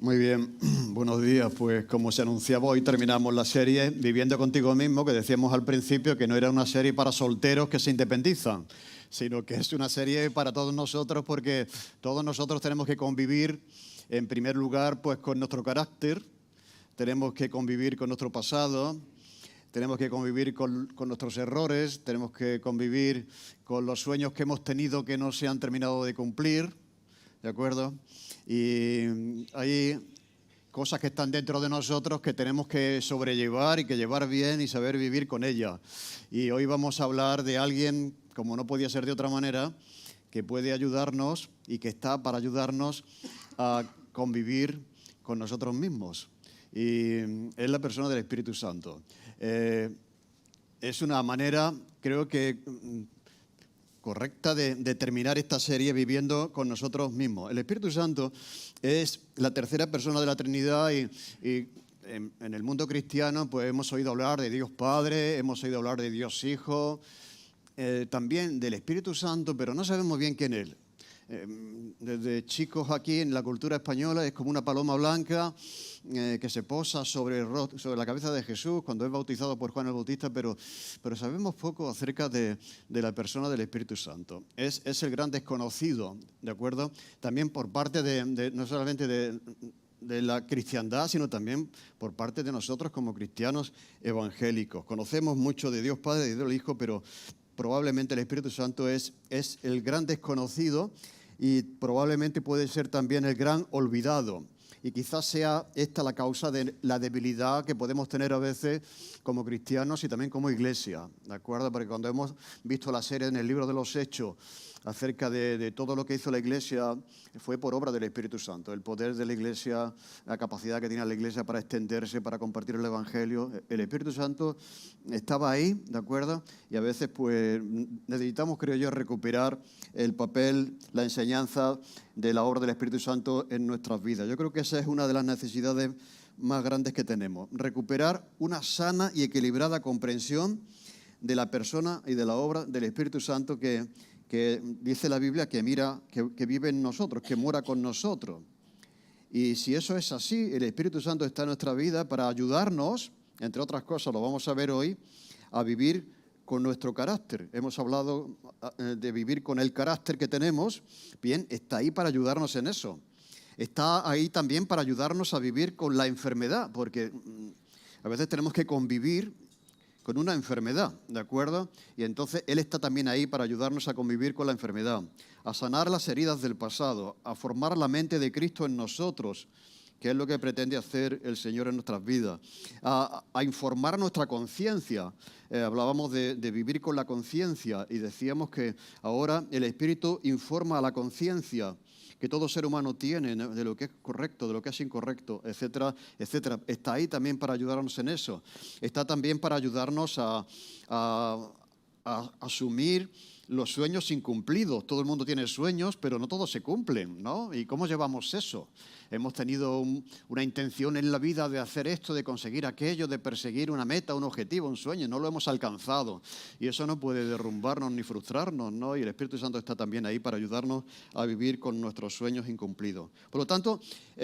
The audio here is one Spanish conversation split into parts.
Muy bien, buenos días. Pues como se anunciaba, hoy terminamos la serie Viviendo contigo mismo, que decíamos al principio que no era una serie para solteros que se independizan, sino que es una serie para todos nosotros, porque todos nosotros tenemos que convivir, en primer lugar, pues con nuestro carácter, tenemos que convivir con nuestro pasado, tenemos que convivir con nuestros errores, tenemos que convivir con los sueños que hemos tenido que no se han terminado de cumplir, ¿de acuerdo? Y hay cosas que están dentro de nosotros que tenemos que sobrellevar y que llevar bien y saber vivir con ellas. Y hoy vamos a hablar de alguien, como no podía ser de otra manera, que puede ayudarnos y que está para ayudarnos a convivir con nosotros mismos. Y es la persona del Espíritu Santo. Es una manera, creo que correcta de terminar esta serie viviendo con nosotros mismos. El Espíritu Santo es la tercera persona de la Trinidad y en el mundo cristiano pues hemos oído hablar de Dios Padre, hemos oído hablar de Dios Hijo, también del Espíritu Santo, pero no sabemos bien quién es. Desde chicos aquí en la cultura española es como una paloma blanca que se posa sobre la cabeza de Jesús cuando es bautizado por Juan el Bautista, pero sabemos poco acerca de la persona del Espíritu Santo. Es el gran desconocido, ¿de acuerdo? También por parte no solamente de la cristiandad, sino también por parte de nosotros como cristianos evangélicos. Conocemos mucho de Dios Padre y de Dios Hijo, pero probablemente el Espíritu Santo es el gran desconocido y probablemente puede ser también el gran olvidado. Y quizás sea esta la causa de la debilidad que podemos tener a veces como cristianos y también como iglesia, ¿de acuerdo? Porque cuando hemos visto la serie en el libro de los Hechos acerca de todo lo que hizo la iglesia, fue por obra del Espíritu Santo. El poder de la iglesia, la capacidad que tenía la iglesia para extenderse, para compartir el Evangelio. El Espíritu Santo estaba ahí, ¿de acuerdo? Y a veces pues necesitamos, creo yo, recuperar el papel, la enseñanza de la obra del Espíritu Santo en nuestras vidas. Yo creo que esa es una de las necesidades más grandes que tenemos. Recuperar una sana y equilibrada comprensión de la persona y de la obra del Espíritu Santo que dice la Biblia que vive en nosotros, que mora con nosotros. Y si eso es así, el Espíritu Santo está en nuestra vida para ayudarnos, entre otras cosas, lo vamos a ver hoy, a vivir con nuestro carácter. Hemos hablado de vivir con el carácter que tenemos. Bien, está ahí para ayudarnos en eso. Está ahí también para ayudarnos a vivir con la enfermedad, porque a veces tenemos que convivir con una enfermedad, ¿de acuerdo? Y entonces Él está también ahí para ayudarnos a convivir con la enfermedad, a sanar las heridas del pasado, a formar la mente de Cristo en nosotros, que es lo que pretende hacer el Señor en nuestras vidas, a informar nuestra conciencia. Hablábamos de vivir con la conciencia y decíamos que ahora el Espíritu informa a la conciencia que todo ser humano tiene, ¿no? De lo que es correcto, de lo que es incorrecto, etcétera, etcétera. Está ahí también para ayudarnos en eso. Está también para ayudarnos a asumir los sueños incumplidos. Todo el mundo tiene sueños, pero no todos se cumplen, ¿no? ¿Y cómo llevamos eso? Hemos tenido una intención en la vida de hacer esto, de conseguir aquello, de perseguir una meta, un objetivo, un sueño. No lo hemos alcanzado. Y eso no puede derrumbarnos ni frustrarnos, ¿no? Y el Espíritu Santo está también ahí para ayudarnos a vivir con nuestros sueños incumplidos. Por lo tanto,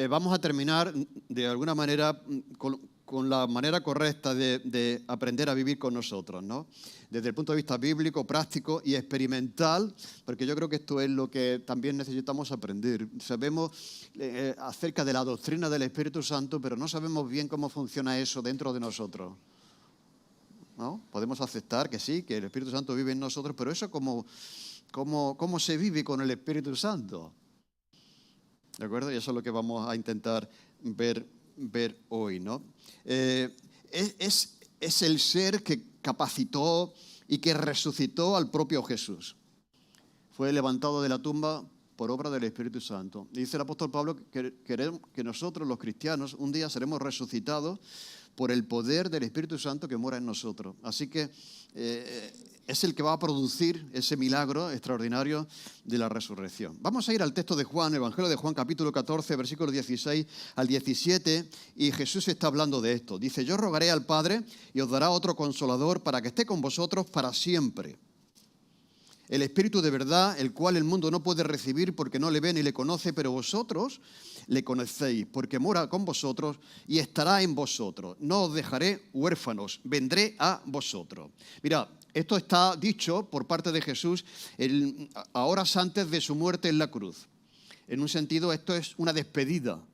vamos a terminar de alguna manera con la manera correcta de aprender a vivir con nosotros, ¿no? Desde el punto de vista bíblico, práctico y experimental, porque yo creo que esto es lo que también necesitamos aprender. Sabemos acerca de la doctrina del Espíritu Santo, pero no sabemos bien cómo funciona eso dentro de nosotros, ¿no? Podemos aceptar que sí, que el Espíritu Santo vive en nosotros, pero eso ¿cómo se vive con el Espíritu Santo? ¿De acuerdo? Y eso es lo que vamos a intentar ver hoy, ¿no? Es el ser que capacitó y que resucitó al propio Jesús. Fue levantado de la tumba por obra del Espíritu Santo. Dice el apóstol Pablo que nosotros, los cristianos, un día seremos resucitados por el poder del Espíritu Santo que mora en nosotros. Así que es el que va a producir ese milagro extraordinario de la resurrección. Vamos a ir al texto de Juan, Evangelio de Juan, capítulo 14, versículos 16 al 17, y Jesús está hablando de esto. Dice: yo rogaré al Padre y os dará otro consolador para que esté con vosotros para siempre. el Espíritu de verdad, el cual el mundo no puede recibir porque no le ve ni le conoce, pero vosotros le conocéis, porque mora con vosotros y estará en vosotros. No os dejaré huérfanos, vendré a vosotros. Mira, esto está dicho por parte de Jesús a horas antes de su muerte en la cruz. En un sentido, esto es una despedida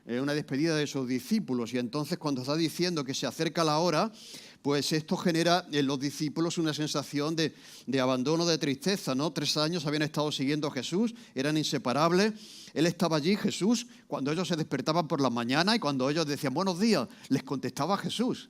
de sus discípulos. Y entonces, cuando está diciendo que se acerca la hora, pues esto genera en los discípulos una sensación de abandono, de tristeza, ¿no? 3 años habían estado siguiendo a Jesús, eran inseparables. Él estaba allí, Jesús, cuando ellos se despertaban por la mañana y cuando ellos decían buenos días, les contestaba Jesús.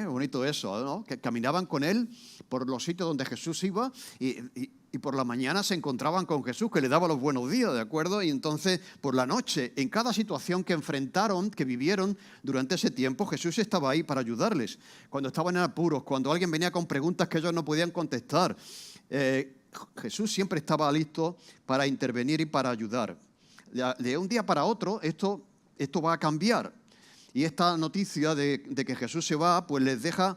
Bonito eso, ¿no? Que caminaban con él por los sitios donde Jesús iba y por la mañana se encontraban con Jesús, que le daba los buenos días, ¿de acuerdo? Y entonces, por la noche, en cada situación que enfrentaron, que vivieron durante ese tiempo, Jesús estaba ahí para ayudarles. Cuando estaban en apuros, cuando alguien venía con preguntas que ellos no podían contestar, Jesús siempre estaba listo para intervenir y para ayudar. De un día para otro, esto va a cambiar. Y esta noticia de que Jesús se va, pues les deja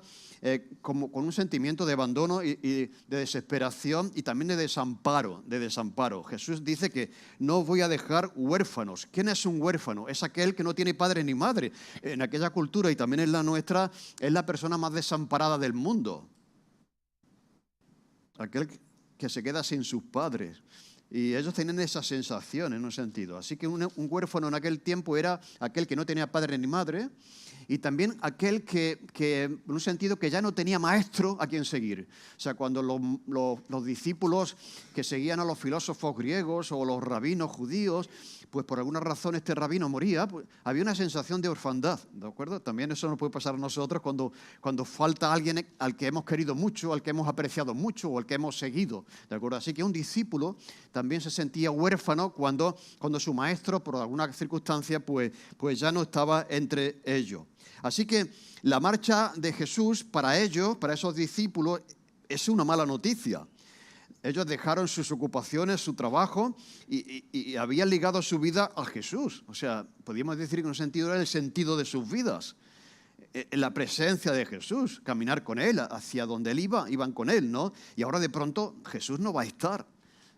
como con un sentimiento de abandono y de desesperación y también de desamparo. Jesús dice que no os voy a dejar huérfanos. ¿Quién es un huérfano? Es aquel que no tiene padre ni madre. En aquella cultura y también en la nuestra es la persona más desamparada del mundo. Aquel que se queda sin sus padres. Y ellos tenían esa sensación en un sentido. Así que un huérfano en aquel tiempo era aquel que no tenía padre ni madre y también aquel que en un sentido que ya no tenía maestro a quien seguir. O sea, cuando los discípulos que seguían a los filósofos griegos o los rabinos judíos, pues por alguna razón este rabino moría, pues había una sensación de orfandad, ¿de acuerdo? También eso nos puede pasar a nosotros cuando falta alguien al que hemos querido mucho, al que hemos apreciado mucho o al que hemos seguido, ¿de acuerdo? Así que un discípulo también se sentía huérfano cuando su maestro, por alguna circunstancia, pues ya no estaba entre ellos. Así que la marcha de Jesús para ellos, para esos discípulos, es una mala noticia. Ellos dejaron sus ocupaciones, su trabajo y habían ligado su vida a Jesús. O sea, podríamos decir que en un sentido era el sentido de sus vidas. La presencia de Jesús, caminar con Él, hacia donde Él iba, iban con Él, ¿no? Y ahora de pronto Jesús no va a estar.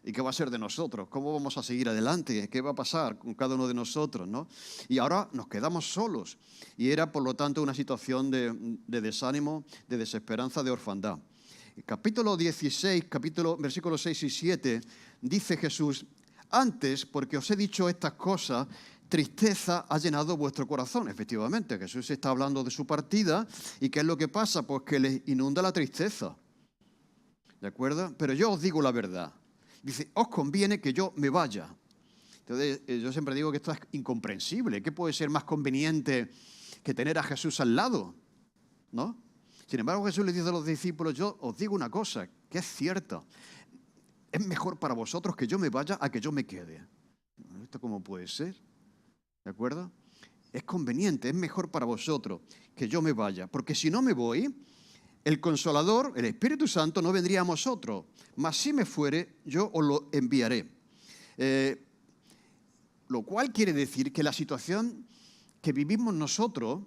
¿Y qué va a ser de nosotros? ¿Cómo vamos a seguir adelante? ¿Qué va a pasar con cada uno de nosotros, ¿no? Y ahora nos quedamos solos. Y era, por lo tanto, una situación de desánimo, de desesperanza, de orfandad. Capítulo 16, versículos 6 y 7, dice Jesús, antes, porque os he dicho estas cosas, tristeza ha llenado vuestro corazón. Efectivamente, Jesús está hablando de su partida. ¿Y qué es lo que pasa? Pues que les inunda la tristeza. ¿De acuerdo? Pero yo os digo la verdad. Dice, os conviene que yo me vaya. Entonces, yo siempre digo que esto es incomprensible. ¿Qué puede ser más conveniente que tener a Jesús al lado? ¿No? Sin embargo, Jesús les dice a los discípulos, yo os digo una cosa, que es cierta. Es mejor para vosotros que yo me vaya a que yo me quede. ¿Esto cómo puede ser? ¿De acuerdo? Es conveniente, es mejor para vosotros que yo me vaya. Porque si no me voy, el Consolador, el Espíritu Santo, no vendría a vosotros. Mas si me fuere, yo os lo enviaré. Lo cual quiere decir que la situación que vivimos nosotros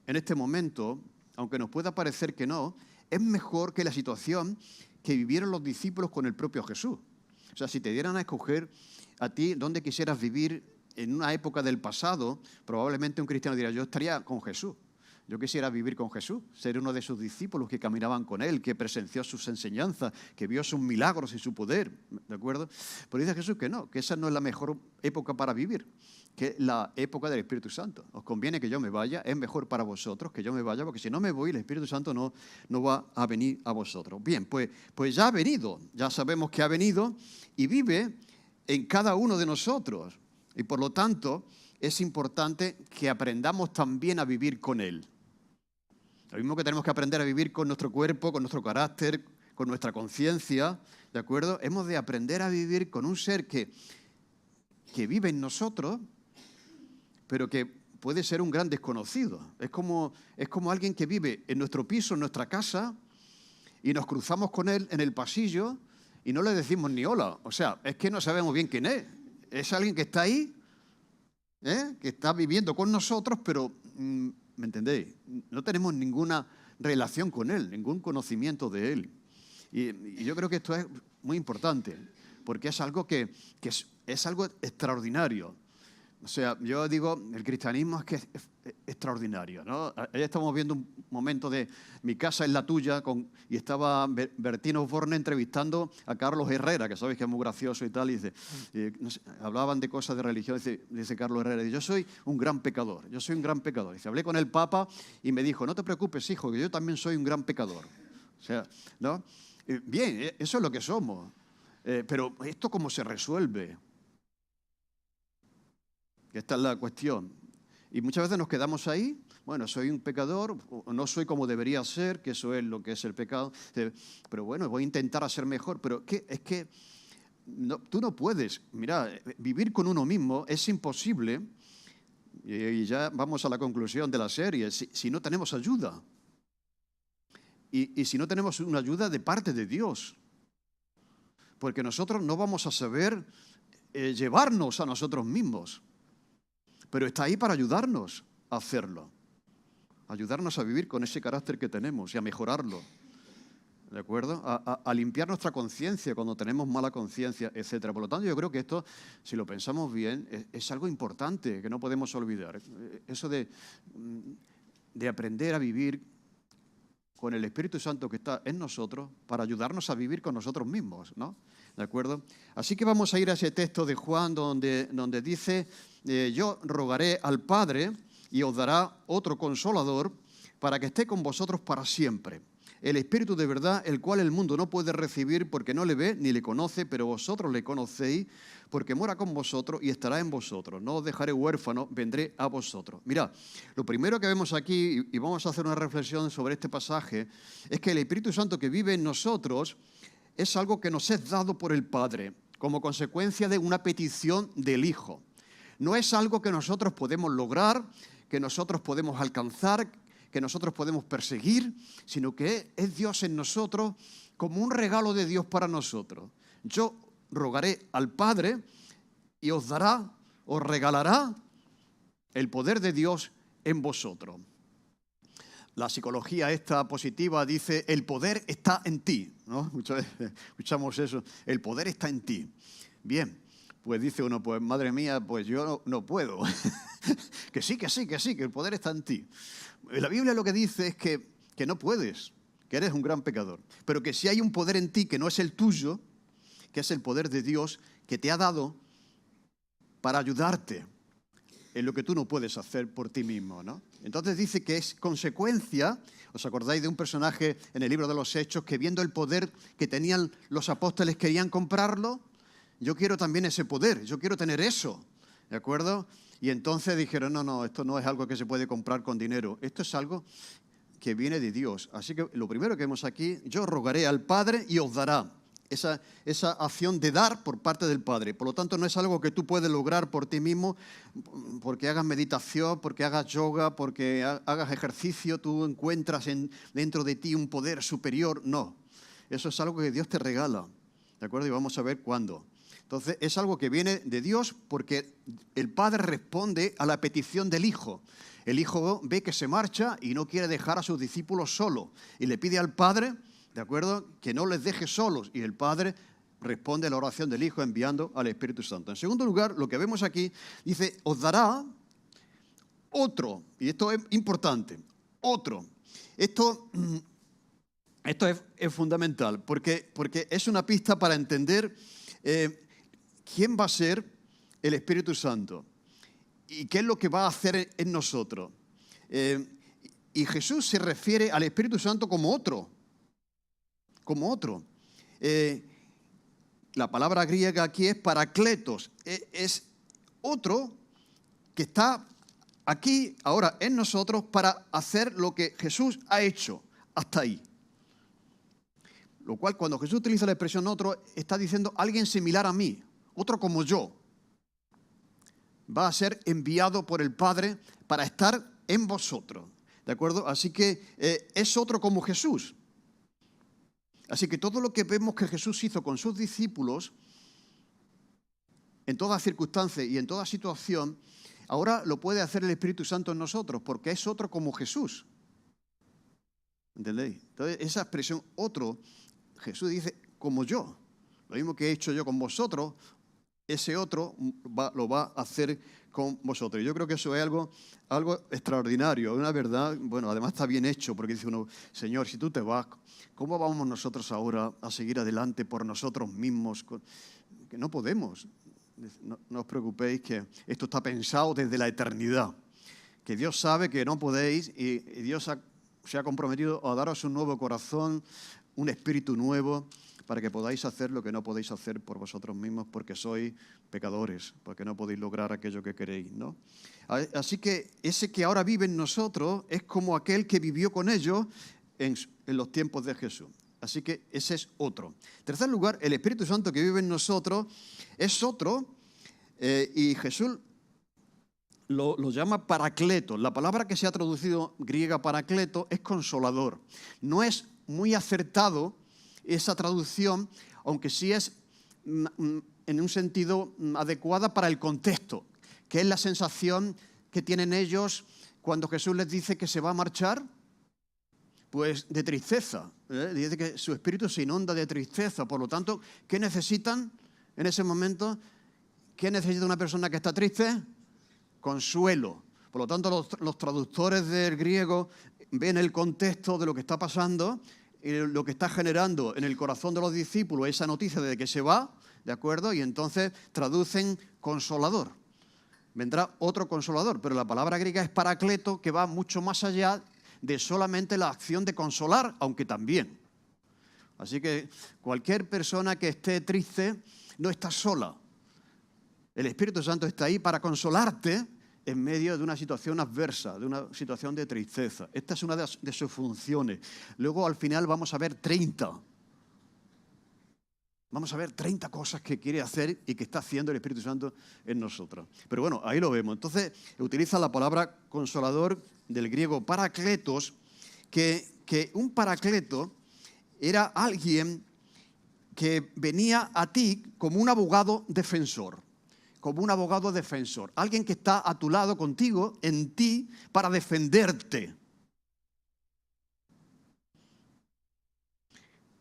en este momento, aunque nos pueda parecer que no, es mejor que la situación que vivieron los discípulos con el propio Jesús. O sea, si te dieran a escoger a ti dónde quisieras vivir en una época del pasado, probablemente un cristiano diría, yo estaría con Jesús. Yo quisiera vivir con Jesús, ser uno de sus discípulos que caminaban con Él, que presenció sus enseñanzas, que vio sus milagros y su poder, ¿de acuerdo? Pero dice Jesús que no, que esa no es la mejor época para vivir, que es la época del Espíritu Santo. Os conviene que yo me vaya, es mejor para vosotros que yo me vaya, porque si no me voy, el Espíritu Santo no va a venir a vosotros. Bien, pues ya ha venido, ya sabemos que ha venido y vive en cada uno de nosotros. Y por lo tanto, es importante que aprendamos también a vivir con Él. Lo mismo que tenemos que aprender a vivir con nuestro cuerpo, con nuestro carácter, con nuestra conciencia, ¿de acuerdo? Hemos de aprender a vivir con un ser que vive en nosotros, pero que puede ser un gran desconocido. Es como alguien que vive en nuestro piso, en nuestra casa, y nos cruzamos con él en el pasillo y no le decimos ni hola. O sea, es que no sabemos bien quién es. Es alguien que está ahí, que está viviendo con nosotros, pero... ¿me entendéis? No tenemos ninguna relación con Él, ningún conocimiento de Él. Y yo creo que esto es muy importante, porque es algo que es algo extraordinario. O sea, yo digo, el cristianismo es que es extraordinario, ¿no? Ayer estamos viendo un momento de Mi casa es la tuya, y estaba Bertino Osborne entrevistando a Carlos Herrera, que sabéis que es muy gracioso y tal, y dice, no sé, hablaban de cosas de religión, dice Carlos Herrera, yo soy un gran pecador, Dice, hablé con el Papa y me dijo, no te preocupes, hijo, que yo también soy un gran pecador. O sea, ¿no? Bien, eso es lo que somos, pero ¿esto cómo se resuelve? Esta es la cuestión. Y muchas veces nos quedamos ahí. Bueno, soy un pecador, o no soy como debería ser, que eso es lo que es el pecado. Pero bueno, voy a intentar hacer mejor. Pero es que tú no puedes. Mira, vivir con uno mismo es imposible. Y ya vamos a la conclusión de la serie. Si no tenemos ayuda. Y si no tenemos una ayuda de parte de Dios. Porque nosotros no vamos a saber llevarnos a nosotros mismos. Pero está ahí para ayudarnos a hacerlo, ayudarnos a vivir con ese carácter que tenemos y a mejorarlo, ¿de acuerdo? A limpiar nuestra conciencia cuando tenemos mala conciencia, etc. Por lo tanto, yo creo que esto, si lo pensamos bien, es algo importante que no podemos olvidar. Eso de aprender a vivir con el Espíritu Santo que está en nosotros para ayudarnos a vivir con nosotros mismos, ¿no? ¿De acuerdo? Así que vamos a ir a ese texto de Juan donde dice, yo rogaré al Padre y os dará otro consolador para que esté con vosotros para siempre. El Espíritu de verdad, el cual el mundo no puede recibir porque no le ve ni le conoce, pero vosotros le conocéis porque mora con vosotros y estará en vosotros. No os dejaré huérfano, vendré a vosotros. Mirad, lo primero que vemos aquí, y vamos a hacer una reflexión sobre este pasaje, es que el Espíritu Santo que vive en nosotros es algo que nos es dado por el Padre, como consecuencia de una petición del Hijo. No es algo que nosotros podemos lograr, que nosotros podemos alcanzar, que nosotros podemos perseguir, sino que es Dios en nosotros como un regalo de Dios para nosotros. Yo rogaré al Padre y os regalará el poder de Dios en vosotros. La psicología esta positiva dice, el poder está en ti, ¿no? Muchas veces escuchamos eso, el poder está en ti. Bien, pues dice uno, pues madre mía, pues yo no puedo. que sí, que el poder está en ti. La Biblia lo que dice es que no puedes, que eres un gran pecador, pero que si hay un poder en ti que no es el tuyo, que es el poder de Dios que te ha dado para ayudarte en lo que tú no puedes hacer por ti mismo, ¿no? Entonces dice que es consecuencia, ¿os acordáis de un personaje en el libro de los Hechos que viendo el poder que tenían los apóstoles querían comprarlo? Yo quiero también ese poder, yo quiero tener eso, ¿de acuerdo? Y entonces dijeron, no, esto no es algo que se puede comprar con dinero, esto es algo que viene de Dios. Así que lo primero que vemos aquí, yo rogaré al Padre y os dará. Esa acción de dar por parte del Padre. Por lo tanto, no es algo que tú puedes lograr por ti mismo, porque hagas meditación, porque hagas yoga, porque hagas ejercicio, tú encuentras dentro de ti un poder superior. No, eso es algo que Dios te regala, ¿de acuerdo? Y vamos a ver cuándo. Entonces, es algo que viene de Dios porque el Padre responde a la petición del Hijo. El Hijo ve que se marcha y no quiere dejar a sus discípulos solos y le pide al Padre, ¿de acuerdo?, que no les deje solos. Y el Padre responde a la oración del Hijo enviando al Espíritu Santo. En segundo lugar, lo que vemos aquí, dice, os dará otro. Y esto es importante, otro. Esto es fundamental porque es una pista para entender quién va a ser el Espíritu Santo y qué es lo que va a hacer en nosotros. Y Jesús se refiere al Espíritu Santo como otro. La palabra griega aquí es parakletos, es otro que está aquí, ahora, en nosotros para hacer lo que Jesús ha hecho hasta ahí. Lo cual, cuando Jesús utiliza la expresión otro, está diciendo alguien similar a mí, otro como yo. Va a ser enviado por el Padre para estar en vosotros, ¿de acuerdo? Así que es otro como Jesús. Así que todo lo que vemos que Jesús hizo con sus discípulos, en toda circunstancia y en toda situación, ahora lo puede hacer el Espíritu Santo en nosotros, porque es otro como Jesús. ¿Entendéis? Entonces, esa expresión otro Jesús dice, como yo. Lo mismo que he hecho yo con vosotros, ese otro lo va a hacer con vosotros. Yo creo que eso es algo extraordinario, una verdad. Bueno, además está bien hecho, porque dice uno, Señor, si tú te vas, ¿cómo vamos nosotros ahora a seguir adelante por nosotros mismos? Que no podemos. No os preocupéis, que esto está pensado desde la eternidad. Que Dios sabe que no podéis y Dios se ha comprometido a daros un nuevo corazón, un espíritu nuevo, para que podáis hacer lo que no podéis hacer por vosotros mismos porque sois pecadores, porque no podéis lograr aquello que queréis, ¿no? Así que ese que ahora vive en nosotros es como aquel que vivió con ellos en los tiempos de Jesús. Así que ese es otro. En tercer lugar, el Espíritu Santo que vive en nosotros es otro, y Jesús lo llama paracleto. La palabra que se ha traducido griega paracleto es consolador. No es muy acertado esa traducción, aunque sí es en un sentido adecuada para el contexto, que es la sensación que tienen ellos cuando Jesús les dice que se va a marchar, pues de tristeza. Dice que su espíritu se inunda de tristeza. Por lo tanto, ¿qué necesitan en ese momento? ¿Qué necesita una persona que está triste? Consuelo. Por lo tanto, los traductores del griego ven el contexto de lo que está pasando y lo que está generando en el corazón de los discípulos esa noticia de que se va, ¿de acuerdo? Y entonces traducen consolador. Vendrá otro consolador, pero la palabra griega es paracleto, que va mucho más allá de solamente la acción de consolar, aunque también. Así que cualquier persona que esté triste no está sola. El Espíritu Santo está ahí para consolarte en medio de una situación adversa, de una situación de tristeza. Esta es una de sus funciones. Luego, al final, vamos a ver 30. Vamos a ver 30 cosas que quiere hacer y que está haciendo el Espíritu Santo en nosotros. Pero bueno, ahí lo vemos. Entonces, utiliza la palabra consolador del griego paracletos, que un paracleto era alguien que venía a ti como un abogado defensor. Como un abogado defensor. Alguien que está a tu lado contigo, en ti, para defenderte.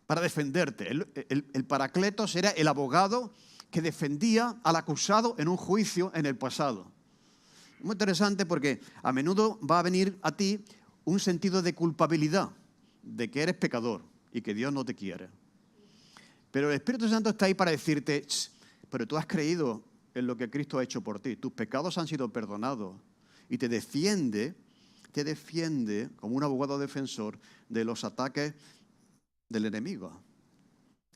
Para defenderte. El paracletos era el abogado que defendía al acusado en un juicio en el pasado. Muy interesante porque a menudo va a venir a ti un sentido de culpabilidad, de que eres pecador y que Dios no te quiere. Pero el Espíritu Santo está ahí para decirte, pero tú has creído en lo que Cristo ha hecho por ti. Tus pecados han sido perdonados y te defiende como un abogado defensor de los ataques del enemigo.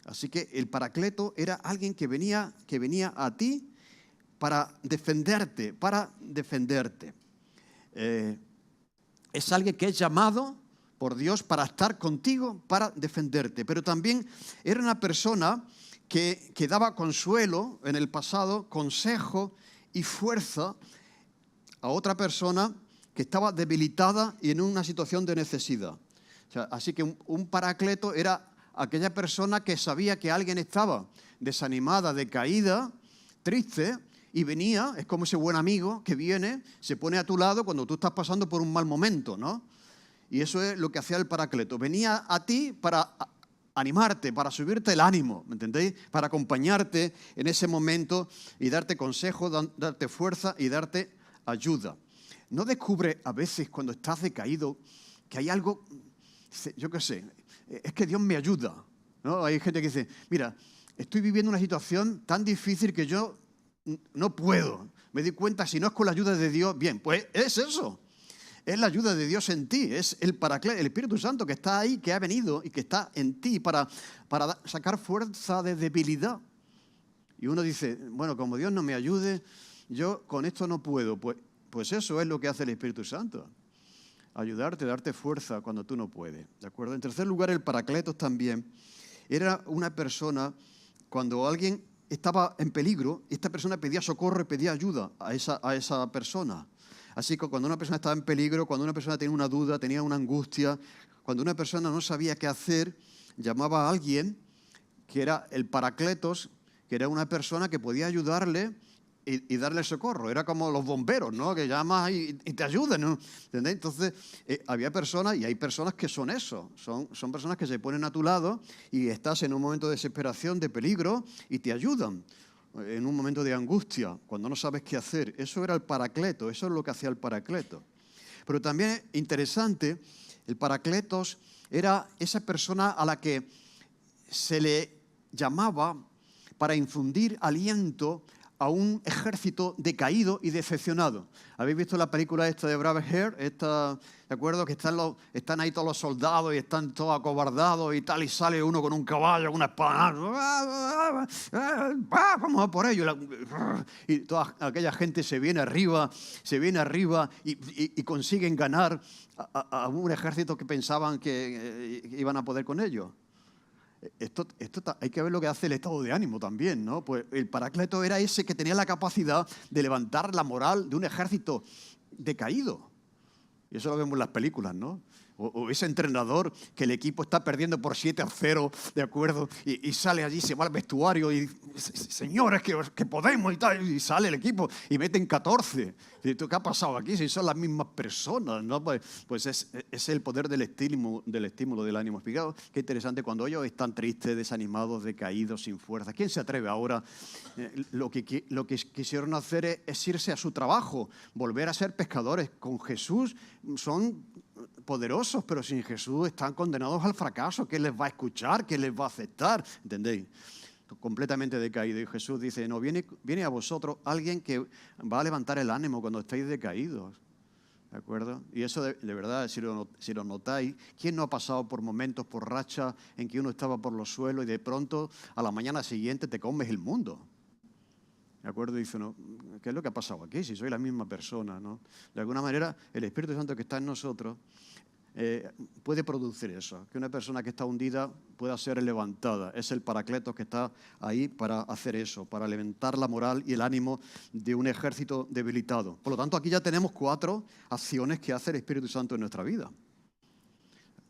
Así que el paracleto era alguien que venía a ti para defenderte, Es alguien que es llamado por Dios para estar contigo, para defenderte. Pero también era una persona que daba consuelo en el pasado, consejo y fuerza a otra persona que estaba debilitada y en una situación de necesidad. O sea, así que un paracleto era aquella persona que sabía que alguien estaba desanimada, decaída, triste, y venía, es como ese buen amigo que viene, se pone a tu lado cuando tú estás pasando por un mal momento, ¿no? Y eso es lo que hacía el paracleto. Venía a ti para animarte, para subirte el ánimo, ¿me entendéis? Para acompañarte en ese momento y darte consejo, darte fuerza y darte ayuda. ¿No descubres a veces cuando estás decaído que hay algo, yo qué sé, es que Dios me ayuda, ¿no? Hay gente que dice, mira, estoy viviendo una situación tan difícil que yo no puedo. Me di cuenta, si no es con la ayuda de Dios, bien, pues es eso. Es la ayuda de Dios en ti, es el paracleto, el Espíritu Santo que está ahí, que ha venido y que está en ti para sacar fuerza de debilidad. Y uno dice, bueno, como Dios no me ayude, yo con esto no puedo. Pues eso es lo que hace el Espíritu Santo. Ayudarte, darte fuerza cuando tú no puedes. ¿De acuerdo? En tercer lugar, el paracletos también era una persona, cuando alguien estaba en peligro, esta persona pedía socorro y pedía ayuda a esa persona. Así que cuando una persona estaba en peligro, cuando una persona tenía una duda, tenía una angustia, cuando una persona no sabía qué hacer, llamaba a alguien que era el paracletos, que era una persona que podía ayudarle y darle socorro. Era como los bomberos, ¿no? Que llamas y te ayudan, ¿no? ¿Entendés? Entonces, había personas, y hay personas que son eso. Son personas que se ponen a tu lado y estás en un momento de desesperación, de peligro, y te ayudan. En un momento de angustia, cuando no sabes qué hacer. Eso era el Paracleto, eso es lo que hacía el Paracleto. Pero también interesante, el Paracletos era esa persona a la que se le llamaba para infundir aliento a un ejército decaído y decepcionado. ¿Habéis visto la película esta de Braveheart? ¿De acuerdo? Que están ahí todos los soldados y están todos acobardados y tal, y sale uno con un caballo, con una espada. Vamos a por ello. Y toda aquella gente se viene arriba y consiguen ganar a un ejército que pensaban que iban a poder con ellos. Esto hay que ver lo que hace el estado de ánimo también, ¿no? Pues el Paracleto era ese que tenía la capacidad de levantar la moral de un ejército decaído. Y eso lo vemos en las películas, ¿no? O ese entrenador que el equipo está perdiendo por 7-0, ¿de acuerdo? Y sale allí, se va al vestuario y señores, que podemos y tal. Y sale el equipo y meten 14. ¿Qué ha pasado aquí? Si son las mismas personas, ¿no? Pues es el poder del estímulo, del ánimo. Fijaos qué interesante cuando ellos están tristes, desanimados, decaídos, sin fuerza. ¿Quién se atreve ahora? Lo que quisieron hacer es irse a su trabajo, volver a ser pescadores. Con Jesús son poderosos, pero sin Jesús están condenados al fracaso. ¿Qué les va a escuchar? ¿Qué les va a aceptar? ¿Entendéis? Completamente decaído. Y Jesús dice, no, viene a vosotros alguien que va a levantar el ánimo cuando estáis decaídos. ¿De acuerdo? Y eso de verdad, si lo notáis, ¿quién no ha pasado por momentos, por rachas en que uno estaba por los suelos y de pronto a la mañana siguiente te comes el mundo? ¿De acuerdo? Y dice, no, ¿qué es lo que ha pasado aquí? Si soy la misma persona, ¿no? De alguna manera, el Espíritu Santo que está en nosotros puede producir eso, que una persona que está hundida pueda ser levantada. Es el Paracletos que está ahí para hacer eso, para levantar la moral y el ánimo de un ejército debilitado. Por lo tanto, aquí ya tenemos 4 acciones que hace el Espíritu Santo en nuestra vida.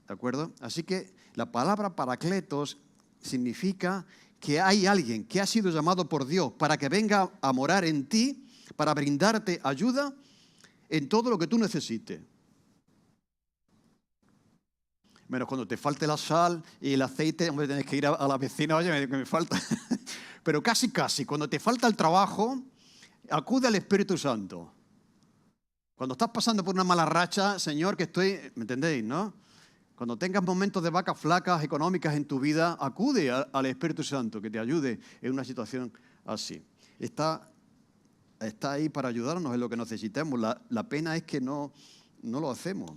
¿De acuerdo? Así que la palabra Paracletos significa que hay alguien que ha sido llamado por Dios para que venga a morar en ti, para brindarte ayuda en todo lo que tú necesites. Menos cuando te falte la sal y el aceite, hombre, tienes que ir a la vecina, oye, me falta. Pero casi, cuando te falta el trabajo, acude al Espíritu Santo. Cuando estás pasando por una mala racha, Señor, que estoy, ¿me entendéis, no? Cuando tengas momentos de vacas flacas económicas en tu vida, acude al Espíritu Santo que te ayude en una situación así. Está ahí para ayudarnos en lo que necesitemos. La pena es que no lo hacemos.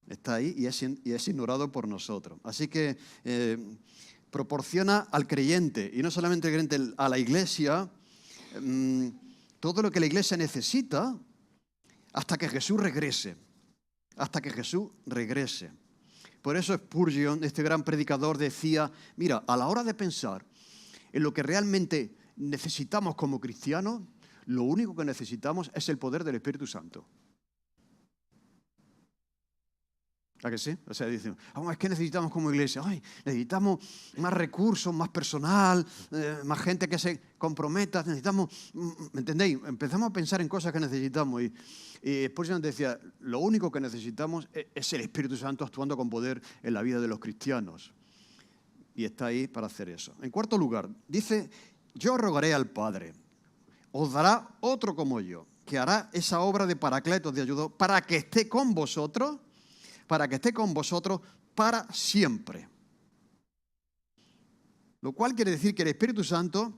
Está ahí y es ignorado por nosotros. Así que proporciona al creyente, y no solamente al creyente, a la iglesia, todo lo que la iglesia necesita hasta que Jesús regrese. Hasta que Jesús regrese. Por eso Spurgeon, este gran predicador, decía, mira, a la hora de pensar en lo que realmente necesitamos como cristianos, lo único que necesitamos es el poder del Espíritu Santo. ¿A que sí? O sea, dicen, es que necesitamos como iglesia, necesitamos más recursos, más personal, más gente que se comprometa, necesitamos, ¿me entendéis? Empezamos a pensar en cosas que necesitamos y Spurgeon decía, lo único que necesitamos es el Espíritu Santo actuando con poder en la vida de los cristianos. Y está ahí para hacer eso. En cuarto lugar, dice, yo rogaré al Padre, os dará otro como yo, que hará esa obra de Paracletos, de ayuda, para que esté con vosotros para siempre. Lo cual quiere decir que el Espíritu Santo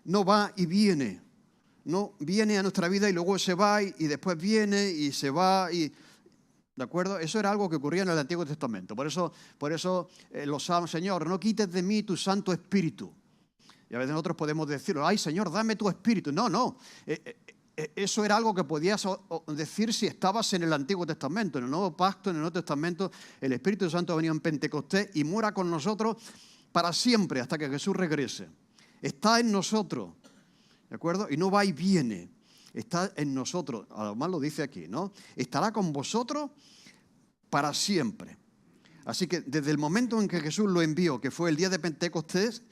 no va y viene. No viene a nuestra vida y luego se va y después viene y se va. ¿De acuerdo? Eso era algo que ocurría en el Antiguo Testamento. Por eso los salmos, Señor, no quites de mí tu Santo Espíritu. Y a veces nosotros podemos decir, ay, Señor, dame tu Espíritu. No. Eso era algo que podías decir si estabas en el Antiguo Testamento. En el Nuevo Pacto, en el Nuevo Testamento, el Espíritu Santo ha venido en Pentecostés y mora con nosotros para siempre, hasta que Jesús regrese. Está en nosotros, ¿de acuerdo? Y no va y viene. Está en nosotros. Además lo dice aquí, ¿no? Estará con vosotros para siempre. Así que desde el momento en que Jesús lo envió, que fue el día de Pentecostés,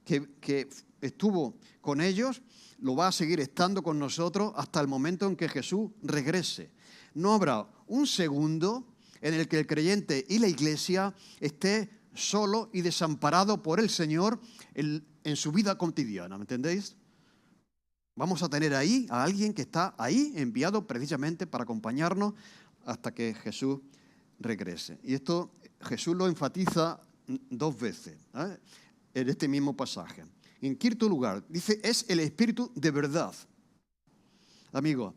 que estuvo con ellos, lo va a seguir estando con nosotros hasta el momento en que Jesús regrese. No habrá un segundo en el que el creyente y la iglesia esté solo y desamparado por el Señor en su vida cotidiana, ¿me entendéis? Vamos a tener ahí a alguien que está ahí enviado precisamente para acompañarnos hasta que Jesús regrese. Y esto Jesús lo enfatiza 2 veces, ¿eh?, en este mismo pasaje. En quinto lugar, dice, es el Espíritu de verdad. Amigo,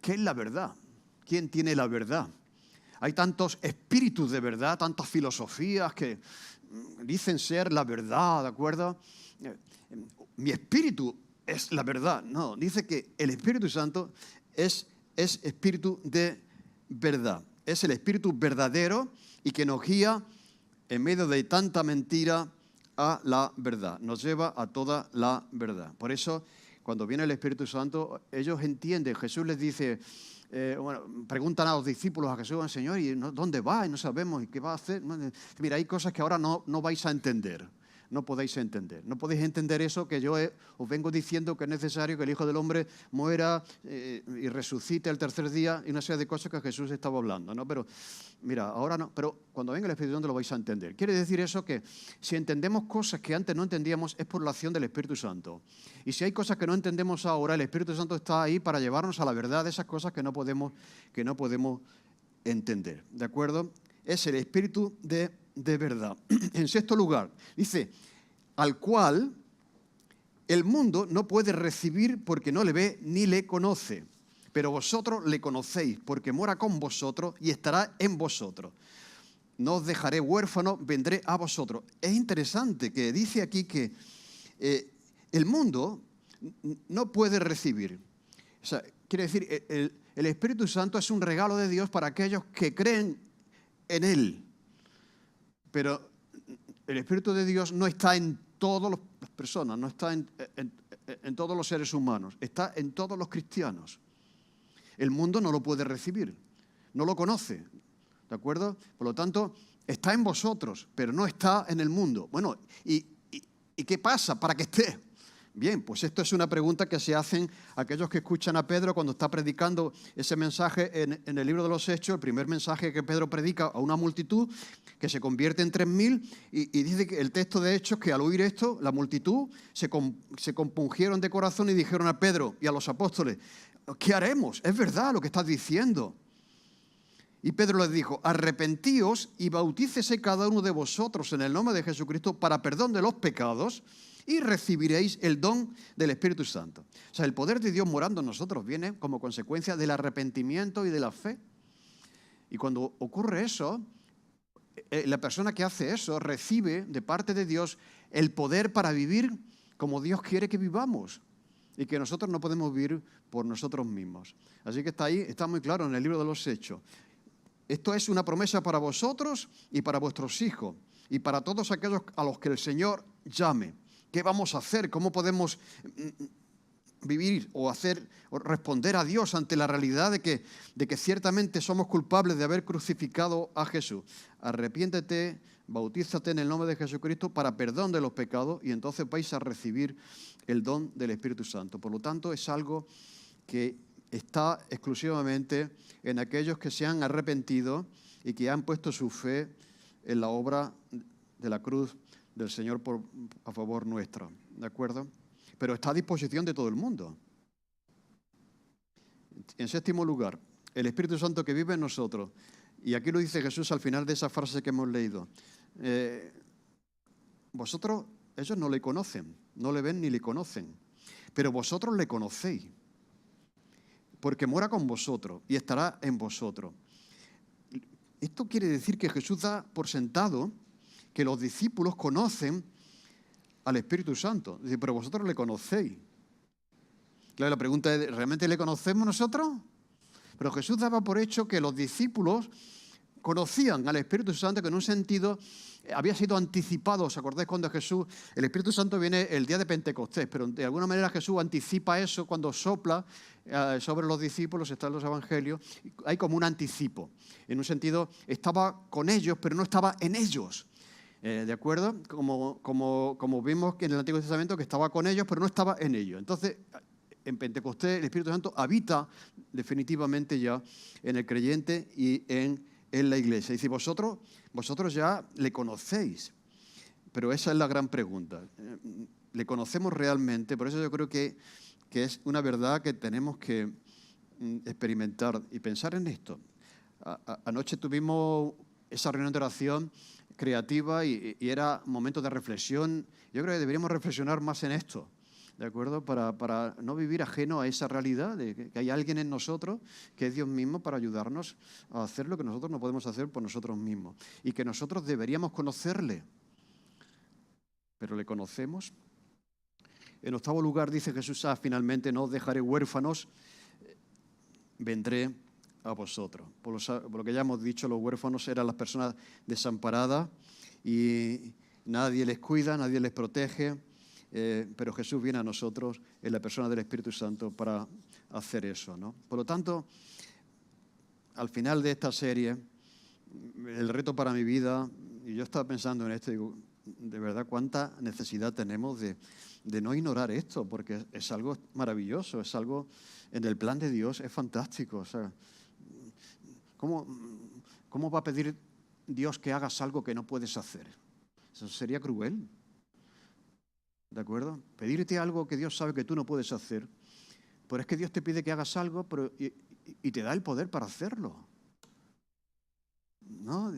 ¿qué es la verdad? ¿Quién tiene la verdad? Hay tantos espíritus de verdad, tantas filosofías que dicen ser la verdad, ¿de acuerdo? Mi espíritu es la verdad. No, dice que el Espíritu Santo es espíritu de verdad. Es el espíritu verdadero y que nos guía en medio de tanta mentira a la verdad. Nos lleva a toda la verdad. Por eso, cuando viene el Espíritu Santo, ellos entienden. Jesús les dice, preguntan a los discípulos, a Jesús, Señor, ¿y dónde va? Y no sabemos, ¿y qué va a hacer? Mira, hay cosas que ahora no vais a entender. No podéis entender. No podéis entender eso que yo os vengo diciendo, que es necesario que el Hijo del Hombre muera y resucite el tercer día, y una serie de cosas que Jesús estaba hablando, ¿no? Pero mira, ahora no. Pero cuando venga el Espíritu Santo lo vais a entender. Quiere decir eso que si entendemos cosas que antes no entendíamos es por la acción del Espíritu Santo. Y si hay cosas que no entendemos ahora, el Espíritu Santo está ahí para llevarnos a la verdad de esas cosas que no podemos entender. ¿De acuerdo? Es el Espíritu de verdad. En sexto lugar, dice, al cual el mundo no puede recibir porque no le ve ni le conoce, pero vosotros le conocéis porque mora con vosotros y estará en vosotros. No os dejaré huérfano, vendré a vosotros. Es interesante que dice aquí que el mundo no puede recibir. O sea, quiere decir, el Espíritu Santo es un regalo de Dios para aquellos que creen en Él. Pero el Espíritu de Dios no está en todas las personas, no está en todos los seres humanos, está en todos los cristianos. El mundo no lo puede recibir, no lo conoce, ¿de acuerdo? Por lo tanto, está en vosotros, pero no está en el mundo. Bueno, ¿y qué pasa para que esté? Bien, pues esto es una pregunta que se hacen aquellos que escuchan a Pedro cuando está predicando ese mensaje en el libro de los Hechos, el primer mensaje que Pedro predica a una multitud que se convierte en 3.000 y dice que el texto de Hechos que al oír esto, la multitud se compungieron de corazón y dijeron a Pedro y a los apóstoles, ¿qué haremos? Es verdad lo que estás diciendo. Y Pedro les dijo, arrepentíos y bautícese cada uno de vosotros en el nombre de Jesucristo para perdón de los pecados y recibiréis el don del Espíritu Santo. O sea, el poder de Dios morando en nosotros viene como consecuencia del arrepentimiento y de la fe. Y cuando ocurre eso, la persona que hace eso recibe de parte de Dios el poder para vivir como Dios quiere que vivamos y que nosotros no podemos vivir por nosotros mismos. Así que está ahí, está muy claro en el libro de los Hechos. Esto es una promesa para vosotros y para vuestros hijos y para todos aquellos a los que el Señor llame. ¿Qué vamos a hacer? ¿Cómo podemos vivir o responder a Dios ante la realidad de que ciertamente somos culpables de haber crucificado a Jesús? Arrepiéntete, bautízate en el nombre de Jesucristo para perdón de los pecados y entonces vais a recibir el don del Espíritu Santo. Por lo tanto, es algo que está exclusivamente en aquellos que se han arrepentido y que han puesto su fe en la obra de la cruz del Señor a favor nuestro, ¿de acuerdo? Pero está a disposición de todo el mundo. En séptimo lugar, el Espíritu Santo que vive en nosotros. Y aquí lo dice Jesús al final de esa frase que hemos leído. Vosotros, ellos no le conocen, no le ven ni le conocen, pero vosotros le conocéis, porque mora con vosotros y estará en vosotros. Esto quiere decir que Jesús da por sentado que los discípulos conocen al Espíritu Santo. Dice, pero vosotros le conocéis. Claro, la pregunta es, ¿realmente le conocemos nosotros? Pero Jesús daba por hecho que los discípulos conocían al Espíritu Santo, que en un sentido había sido anticipado. ¿Os acordáis cuando el Espíritu Santo viene el día de Pentecostés? Pero de alguna manera Jesús anticipa eso cuando sopla sobre los discípulos, está en los evangelios. Hay como un anticipo. En un sentido, estaba con ellos, pero no estaba en ellos. ¿De acuerdo? Como vimos que en el Antiguo Testamento que estaba con ellos, pero no estaba en ellos. Entonces, en Pentecostés el Espíritu Santo habita definitivamente ya en el creyente y en la iglesia. Dice, vosotros ya le conocéis, pero esa es la gran pregunta. ¿Le conocemos realmente? Por eso yo creo que es una verdad que tenemos que experimentar y pensar en esto. Anoche tuvimos esa reunión de oración creativa y era momento de reflexión. Yo creo que deberíamos reflexionar más en esto, ¿de acuerdo? Para no vivir ajeno a esa realidad de que hay alguien en nosotros, que es Dios mismo, para ayudarnos a hacer lo que nosotros no podemos hacer por nosotros mismos. Y que nosotros deberíamos conocerle. ¿Pero le conocemos? En octavo lugar dice Jesús, finalmente no os dejaré huérfanos, vendré a vosotros. Por lo que ya hemos dicho, los huérfanos eran las personas desamparadas y nadie les cuida, nadie les protege, pero Jesús viene a nosotros en la persona del Espíritu Santo para hacer eso, ¿no? Por lo tanto, al final de esta serie, el reto para mi vida, y yo estaba pensando en esto, digo, de verdad, cuánta necesidad tenemos de no ignorar esto, porque es algo maravilloso, es algo en el plan de Dios, es fantástico. O sea, ¿cómo va a pedir Dios que hagas algo que no puedes hacer? Eso sería cruel. ¿De acuerdo? Pedirte algo que Dios sabe que tú no puedes hacer, pero es que Dios te pide que hagas algo y te da el poder para hacerlo. ¿No?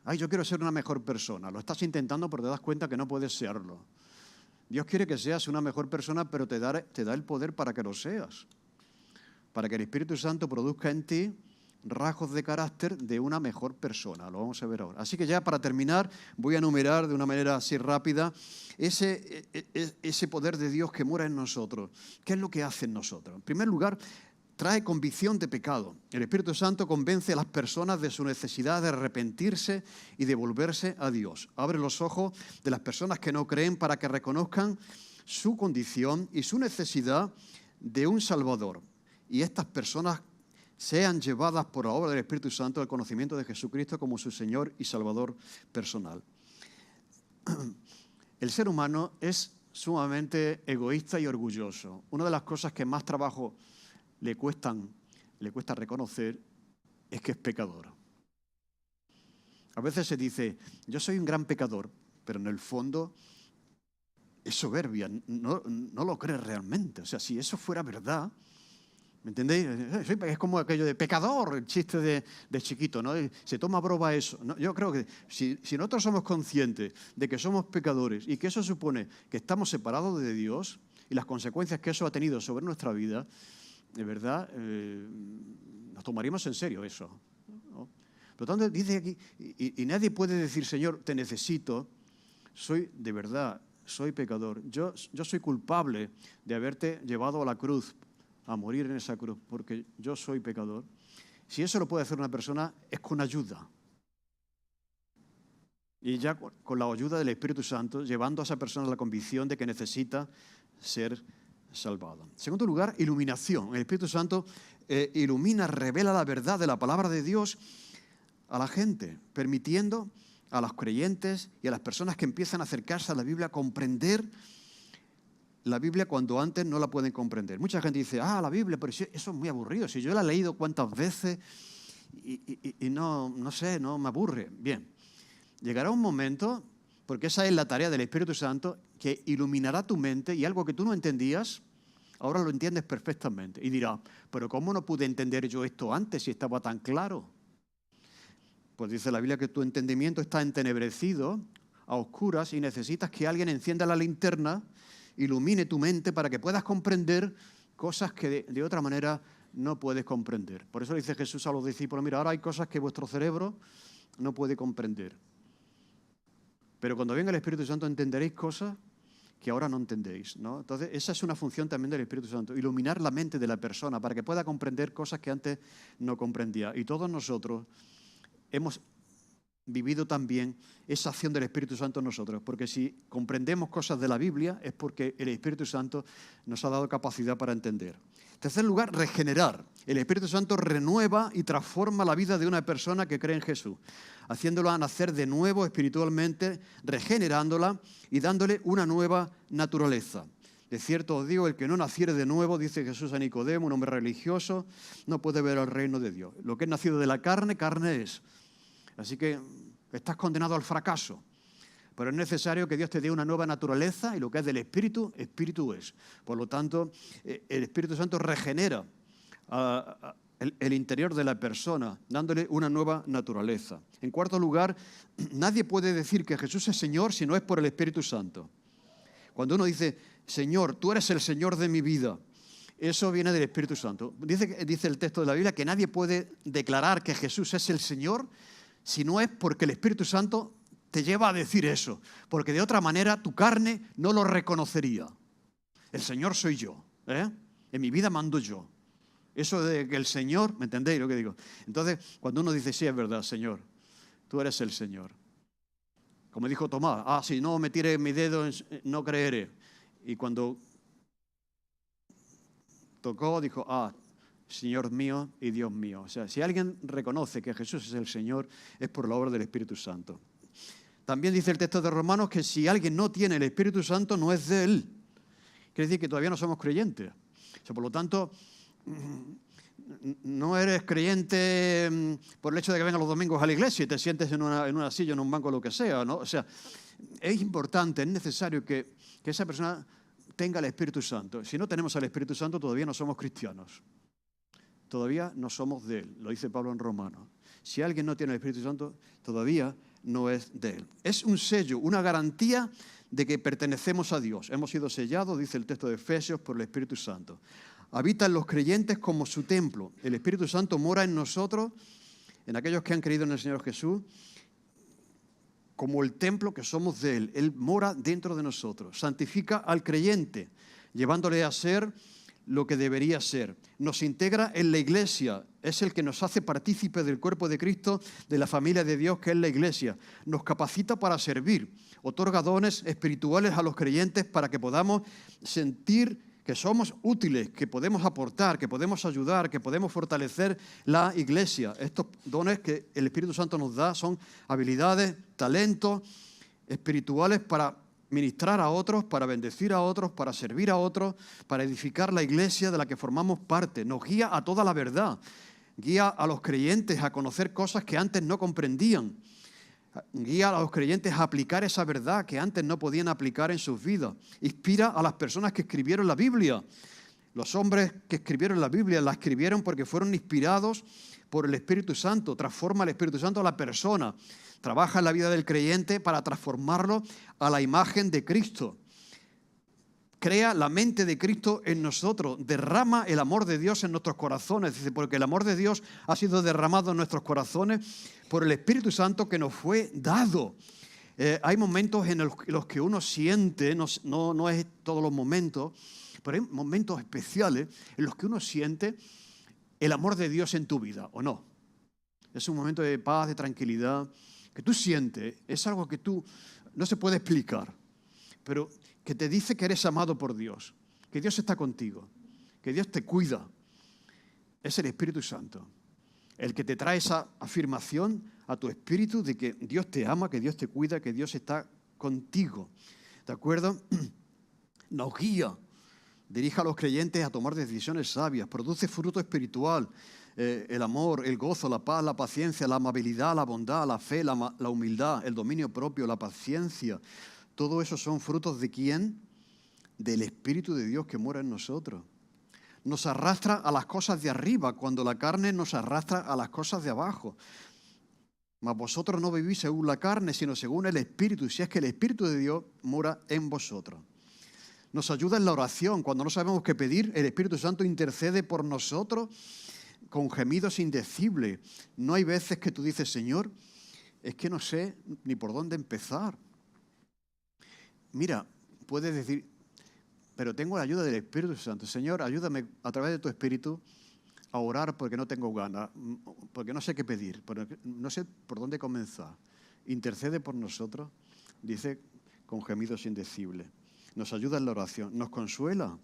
Ay, yo quiero ser una mejor persona. Lo estás intentando, pero te das cuenta que no puedes serlo. Dios quiere que seas una mejor persona, pero te da el poder para que lo seas. Para que el Espíritu Santo produzca en ti rasgos de carácter de una mejor persona. Lo vamos a ver ahora. Así que ya para terminar, voy a enumerar de una manera así rápida ese poder de Dios que mora en nosotros. ¿Qué es lo que hace en nosotros? En primer lugar, trae convicción de pecado. El Espíritu Santo convence a las personas de su necesidad de arrepentirse y de volverse a Dios. Abre los ojos de las personas que no creen para que reconozcan su condición y su necesidad de un Salvador. Y estas personas sean llevadas por la obra del Espíritu Santo al conocimiento de Jesucristo como su Señor y Salvador personal. El ser humano es sumamente egoísta y orgulloso. Una de las cosas que más trabajo le cuesta reconocer es que es pecador. A veces se dice, yo soy un gran pecador, pero en el fondo es soberbia, no lo crees realmente. O sea, si eso fuera verdad, ¿me entendéis? Es como aquello de pecador, el chiste de chiquito, ¿no? Se toma broma eso. ¿No? Yo creo que si nosotros somos conscientes de que somos pecadores y que eso supone que estamos separados de Dios y las consecuencias que eso ha tenido sobre nuestra vida, de verdad, nos tomaríamos en serio eso, ¿no? Por lo tanto, dice aquí, y nadie puede decir, Señor, te necesito, de verdad, soy pecador. Yo soy culpable de haberte llevado a la cruz, a morir en esa cruz, porque yo soy pecador. Si eso lo puede hacer una persona, es con ayuda. Y ya con la ayuda del Espíritu Santo, llevando a esa persona a la convicción de que necesita ser salvado. En segundo lugar, iluminación. El Espíritu Santo ilumina, revela la verdad de la palabra de Dios a la gente, permitiendo a los creyentes y a las personas que empiezan a acercarse a la Biblia a comprender la Biblia cuando antes no la pueden comprender. Mucha gente dice, la Biblia, pero eso es muy aburrido. Si yo la he leído cuántas veces y no sé, no me aburre. Bien, llegará un momento, porque esa es la tarea del Espíritu Santo, que iluminará tu mente y algo que tú no entendías, ahora lo entiendes perfectamente. Y dirás, pero ¿cómo no pude entender yo esto antes si estaba tan claro? Pues dice la Biblia que tu entendimiento está entenebrecido, a oscuras, y necesitas que alguien encienda la linterna, ilumine tu mente para que puedas comprender cosas que de otra manera no puedes comprender. Por eso le dice Jesús a los discípulos, mira, ahora hay cosas que vuestro cerebro no puede comprender. Pero cuando venga el Espíritu Santo entenderéis cosas que ahora no entendéis, ¿no? Entonces, esa es una función también del Espíritu Santo, iluminar la mente de la persona para que pueda comprender cosas que antes no comprendía. Y todos nosotros hemos vivido también esa acción del Espíritu Santo en nosotros, porque si comprendemos cosas de la Biblia es porque el Espíritu Santo nos ha dado capacidad para entender. En tercer lugar, regenerar. El Espíritu Santo renueva y transforma la vida de una persona que cree en Jesús, haciéndola nacer de nuevo espiritualmente, regenerándola y dándole una nueva naturaleza. De cierto os digo, el que no naciere de nuevo, dice Jesús a Nicodemo, un hombre religioso, no puede ver el reino de Dios. Lo que es nacido de la carne, carne es. Así que estás condenado al fracaso. Pero es necesario que Dios te dé una nueva naturaleza y lo que es del Espíritu, Espíritu es. Por lo tanto, el Espíritu Santo regenera el interior de la persona, dándole una nueva naturaleza. En cuarto lugar, nadie puede decir que Jesús es Señor si no es por el Espíritu Santo. Cuando uno dice, Señor, tú eres el Señor de mi vida, eso viene del Espíritu Santo. Dice el texto de la Biblia que nadie puede declarar que Jesús es el Señor si no es porque el Espíritu Santo te lleva a decir eso, porque de otra manera tu carne no lo reconocería. El Señor soy yo, en mi vida mando yo. Eso de que el Señor, ¿me entendéis lo que digo? Entonces, cuando uno dice, sí, es verdad, Señor, tú eres el Señor. Como dijo Tomás, si no me tire mi dedo, no creeré. Y cuando tocó, dijo, Señor mío y Dios mío. O sea, si alguien reconoce que Jesús es el Señor, es por la obra del Espíritu Santo. También dice el texto de Romanos que si alguien no tiene el Espíritu Santo, no es de él. Quiere decir que todavía no somos creyentes. O sea, por lo tanto, no eres creyente por el hecho de que vengas los domingos a la iglesia y te sientes en una silla, en un banco, lo que sea, ¿no? O sea, es importante, es necesario que esa persona tenga el Espíritu Santo. Si no tenemos el Espíritu Santo, todavía no somos cristianos. Todavía no somos de él, lo dice Pablo en Romanos. Si alguien no tiene el Espíritu Santo, todavía no es de él. Es un sello, una garantía de que pertenecemos a Dios. Hemos sido sellados, dice el texto de Efesios, por el Espíritu Santo. Habita en los creyentes como su templo. El Espíritu Santo mora en nosotros, en aquellos que han creído en el Señor Jesús, como el templo que somos de Él. Él mora dentro de nosotros. Santifica al creyente, llevándole a ser lo que debería ser. Nos integra en la iglesia. Es el que nos hace partícipe del cuerpo de Cristo, de la familia de Dios que es la iglesia. Nos capacita para servir. Otorga dones espirituales a los creyentes para que podamos sentir que somos útiles, que podemos aportar, que podemos ayudar, que podemos fortalecer la iglesia. Estos dones que el Espíritu Santo nos da son habilidades, talentos espirituales para ministrar a otros, para bendecir a otros, para servir a otros, para edificar la iglesia de la que formamos parte. Nos guía a toda la verdad. Guía a los creyentes a conocer cosas que antes no comprendían. Guía a los creyentes a aplicar esa verdad que antes no podían aplicar en sus vidas. Inspira a las personas que escribieron la Biblia. Los hombres que escribieron la Biblia la escribieron porque fueron inspirados por el Espíritu Santo. Transforma el Espíritu Santo a la persona. Trabaja en la vida del creyente para transformarlo a la imagen de Cristo. Crea la mente de Cristo en nosotros, derrama el amor de Dios en nuestros corazones, dice, porque el amor de Dios ha sido derramado en nuestros corazones por el Espíritu Santo que nos fue dado. Hay momentos en los que uno siente, no es todos los momentos, pero hay momentos especiales en los que uno siente el amor de Dios en tu vida, ¿o no? Es un momento de paz, de tranquilidad, que tú sientes, es algo que tú no se puede explicar, pero que te dice que eres amado por Dios, que Dios está contigo, que Dios te cuida. Es el Espíritu Santo el que te trae esa afirmación a tu espíritu de que Dios te ama, que Dios te cuida, que Dios está contigo. ¿De acuerdo? Nos guía, dirige a los creyentes a tomar decisiones sabias, produce fruto espiritual, el amor, el gozo, la paz, la paciencia, la amabilidad, la bondad, la fe, la humildad, el dominio propio, la paciencia. Todo eso son frutos ¿de quién? Del Espíritu de Dios que mora en nosotros. Nos arrastra a las cosas de arriba, cuando la carne nos arrastra a las cosas de abajo. Mas vosotros no vivís según la carne, sino según el Espíritu, si es que el Espíritu de Dios mora en vosotros. Nos ayuda en la oración. Cuando no sabemos qué pedir, el Espíritu Santo intercede por nosotros con gemidos indecibles. No hay veces que tú dices, Señor, es que no sé ni por dónde empezar. Mira, puedes decir, pero tengo la ayuda del Espíritu Santo. Señor, ayúdame a través de tu Espíritu a orar porque no tengo ganas, porque no sé qué pedir, porque no sé por dónde comenzar. Intercede por nosotros, dice, con gemidos indecibles. Nos ayuda en la oración, nos consuela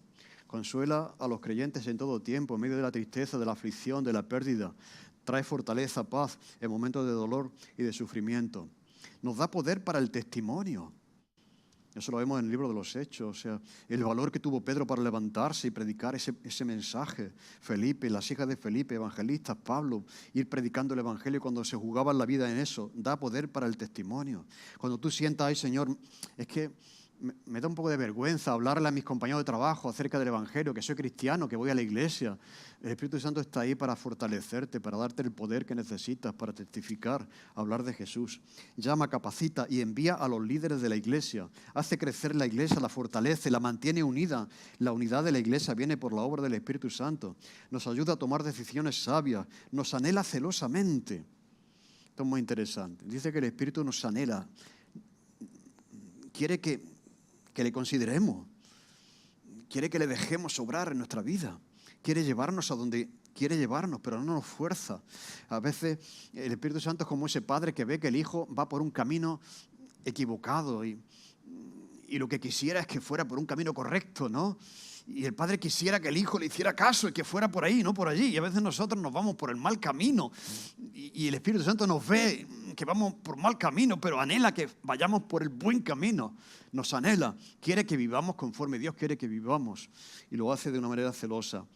Consuela a los creyentes en todo tiempo, en medio de la tristeza, de la aflicción, de la pérdida. Trae fortaleza, paz en momentos de dolor y de sufrimiento. Nos da poder para el testimonio. Eso lo vemos en el libro de los Hechos. O sea, el valor que tuvo Pedro para levantarse y predicar ese mensaje. Felipe, las hijas de Felipe, evangelistas, Pablo, ir predicando el evangelio cuando se jugaban la vida en eso. Da poder para el testimonio. Cuando tú sientas, ay Señor, es que me da un poco de vergüenza hablarle a mis compañeros de trabajo acerca del evangelio, que soy cristiano, que voy a la iglesia. El Espíritu Santo está ahí para fortalecerte, para darte el poder que necesitas, para testificar, hablar de Jesús. Llama, capacita y envía a los líderes de la iglesia. Hace crecer la iglesia, la fortalece, la mantiene unida. La unidad de la iglesia viene por la obra del Espíritu Santo. Nos ayuda a tomar decisiones sabias. Nos anhela celosamente. Esto es muy interesante. Dice que el Espíritu nos anhela. Quiere que le consideremos. Quiere que le dejemos obrar en nuestra vida. Quiere llevarnos a donde quiere llevarnos, pero no nos fuerza. A veces el Espíritu Santo es como ese padre que ve que el hijo va por un camino equivocado y lo que quisiera es que fuera por un camino correcto, ¿no? Y el padre quisiera que el hijo le hiciera caso y que fuera por ahí, no por allí. Y a veces nosotros nos vamos por el mal camino. Y el Espíritu Santo nos ve que vamos por mal camino, pero anhela que vayamos por el buen camino. Nos anhela. Quiere que vivamos conforme Dios quiere que vivamos. Y lo hace de una manera celosa.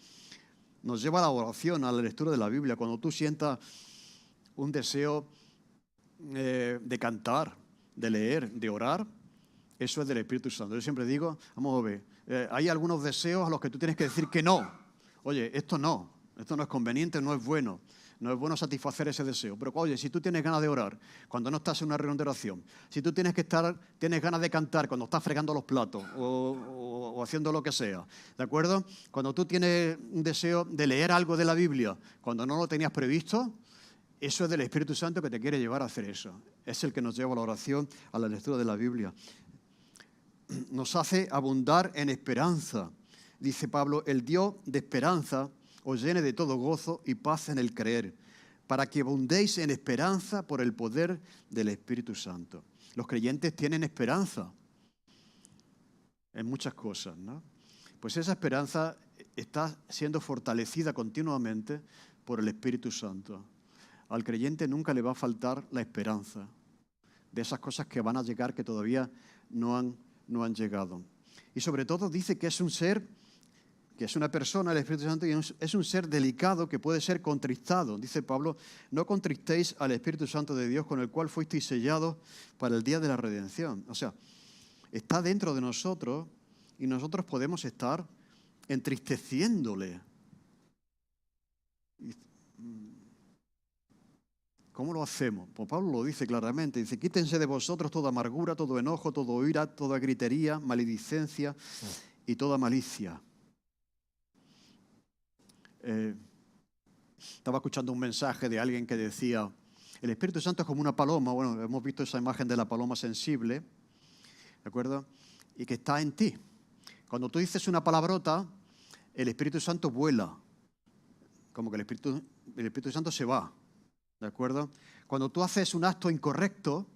Nos lleva a la oración, a la lectura de la Biblia. Cuando tú sientas un deseo de cantar, de leer, de orar, eso es del Espíritu Santo. Yo siempre digo, vamos a ver, hay algunos deseos a los que tú tienes que decir que no. Oye, esto no es conveniente, no es bueno. No es bueno satisfacer ese deseo. Pero oye, si tú tienes ganas de orar cuando no estás en una reunión de oración, si tú tienes ganas de cantar cuando estás fregando los platos o haciendo lo que sea, ¿de acuerdo? Cuando tú tienes un deseo de leer algo de la Biblia cuando no lo tenías previsto, eso es del Espíritu Santo que te quiere llevar a hacer eso. Es el que nos lleva a la oración, a la lectura de la Biblia. Nos hace abundar en esperanza. Dice Pablo, el Dios de esperanza os llene de todo gozo y paz en el creer, para que abundéis en esperanza por el poder del Espíritu Santo. Los creyentes tienen esperanza en muchas cosas, ¿no? Pues esa esperanza está siendo fortalecida continuamente por el Espíritu Santo. Al creyente nunca le va a faltar la esperanza de esas cosas que van a llegar que todavía no han llegado. Y sobre todo dice que es un ser, que es una persona, el Espíritu Santo, y es un ser delicado que puede ser contristado. Dice Pablo, no contristéis al Espíritu Santo de Dios con el cual fuisteis sellados para el día de la redención. O sea, está dentro de nosotros y nosotros podemos estar entristeciéndole. ¿Cómo lo hacemos? Pues Pablo lo dice claramente. Dice, quítense de vosotros toda amargura, todo enojo, todo ira, toda gritería, maledicencia y toda malicia. Estaba escuchando un mensaje de alguien que decía, el Espíritu Santo es como una paloma. Bueno, hemos visto esa imagen de la paloma sensible, ¿de acuerdo? Y que está en ti. Cuando tú dices una palabrota, el Espíritu Santo vuela. Como que el Espíritu Santo se va. ¿De acuerdo? Cuando tú haces un acto incorrecto,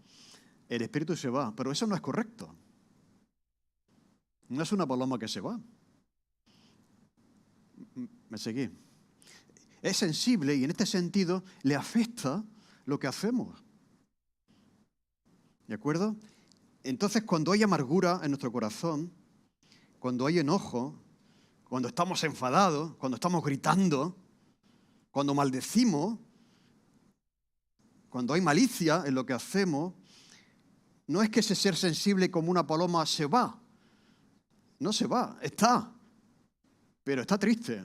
el Espíritu se va. Pero eso no es correcto. No es una paloma que se va. Me seguí. Es sensible y en este sentido le afecta lo que hacemos. ¿De acuerdo? Entonces, cuando hay amargura en nuestro corazón, cuando hay enojo, cuando estamos enfadados, cuando estamos gritando, cuando maldecimos, cuando hay malicia en lo que hacemos, no es que ese ser sensible como una paloma se va. No se va, está. Pero está triste.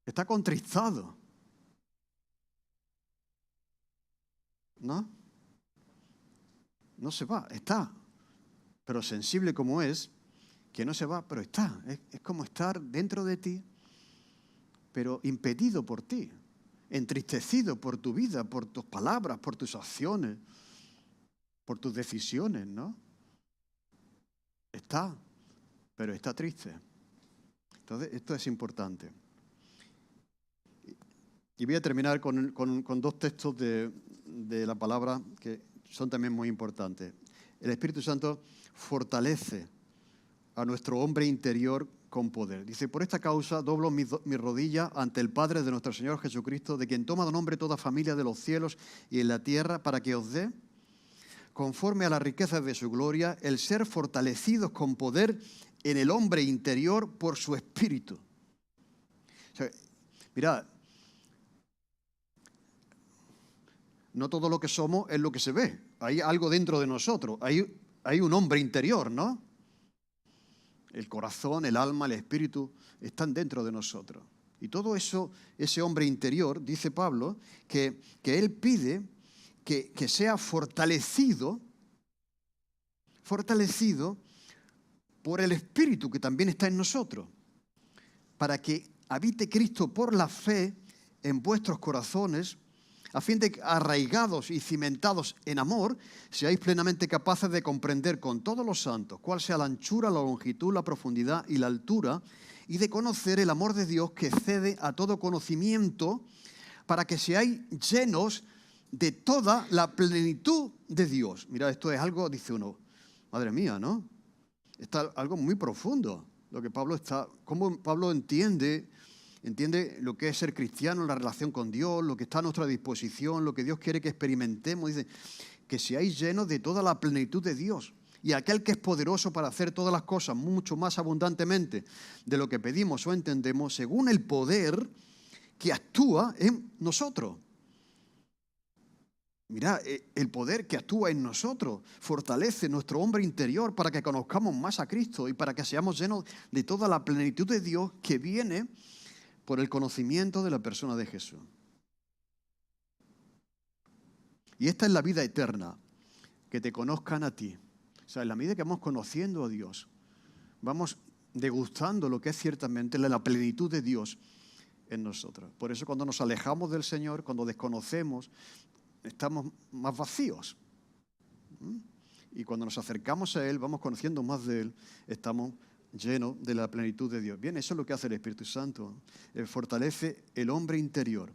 Está contristado. ¿No? No se va, está. Pero sensible como es, que no se va, pero está. Es como estar dentro de ti, pero impedido por ti, entristecido por tu vida, por tus palabras, por tus acciones, por tus decisiones, ¿no? Está, pero está triste. Entonces, esto es importante. Y voy a terminar con dos textos de la palabra que son también muy importantes. El Espíritu Santo fortalece a nuestro hombre interior con poder. Dice, por esta causa doblo mi rodilla ante el Padre de nuestro Señor Jesucristo, de quien toma nombre toda familia de los cielos y en la tierra, para que os dé, conforme a las riquezas de su gloria, el ser fortalecidos con poder en el hombre interior por su espíritu. O sea, mirad, no todo lo que somos es lo que se ve. Hay algo dentro de nosotros. Hay un hombre interior, ¿no? El corazón, el alma, el espíritu están dentro de nosotros. Y todo eso, ese hombre interior, dice Pablo, que él pide que sea fortalecido por el espíritu que también está en nosotros, para que habite Cristo por la fe en vuestros corazones, a fin de que, arraigados y cimentados en amor, seáis plenamente capaces de comprender con todos los santos cuál sea la anchura, la longitud, la profundidad y la altura, y de conocer el amor de Dios que excede a todo conocimiento, para que seáis llenos de toda la plenitud de Dios. Mira, esto es algo, dice uno, madre mía, ¿no? Está algo muy profundo, lo que cómo Pablo entiende lo que es ser cristiano, la relación con Dios, lo que está a nuestra disposición, lo que Dios quiere que experimentemos. Dice, que seáis llenos de toda la plenitud de Dios. Y aquel que es poderoso para hacer todas las cosas mucho más abundantemente de lo que pedimos o entendemos, según el poder que actúa en nosotros. Mirad, el poder que actúa en nosotros fortalece nuestro hombre interior para que conozcamos más a Cristo y para que seamos llenos de toda la plenitud de Dios que viene por el conocimiento de la persona de Jesús. Y esta es la vida eterna, que te conozcan a ti. O sea, en la medida que vamos conociendo a Dios, vamos degustando lo que es ciertamente la plenitud de Dios en nosotros. Por eso cuando nos alejamos del Señor, cuando desconocemos, estamos más vacíos. Y cuando nos acercamos a Él, vamos conociendo más de Él, estamos llenos de la plenitud de Dios. Bien, eso es lo que hace el Espíritu Santo. Fortalece el hombre interior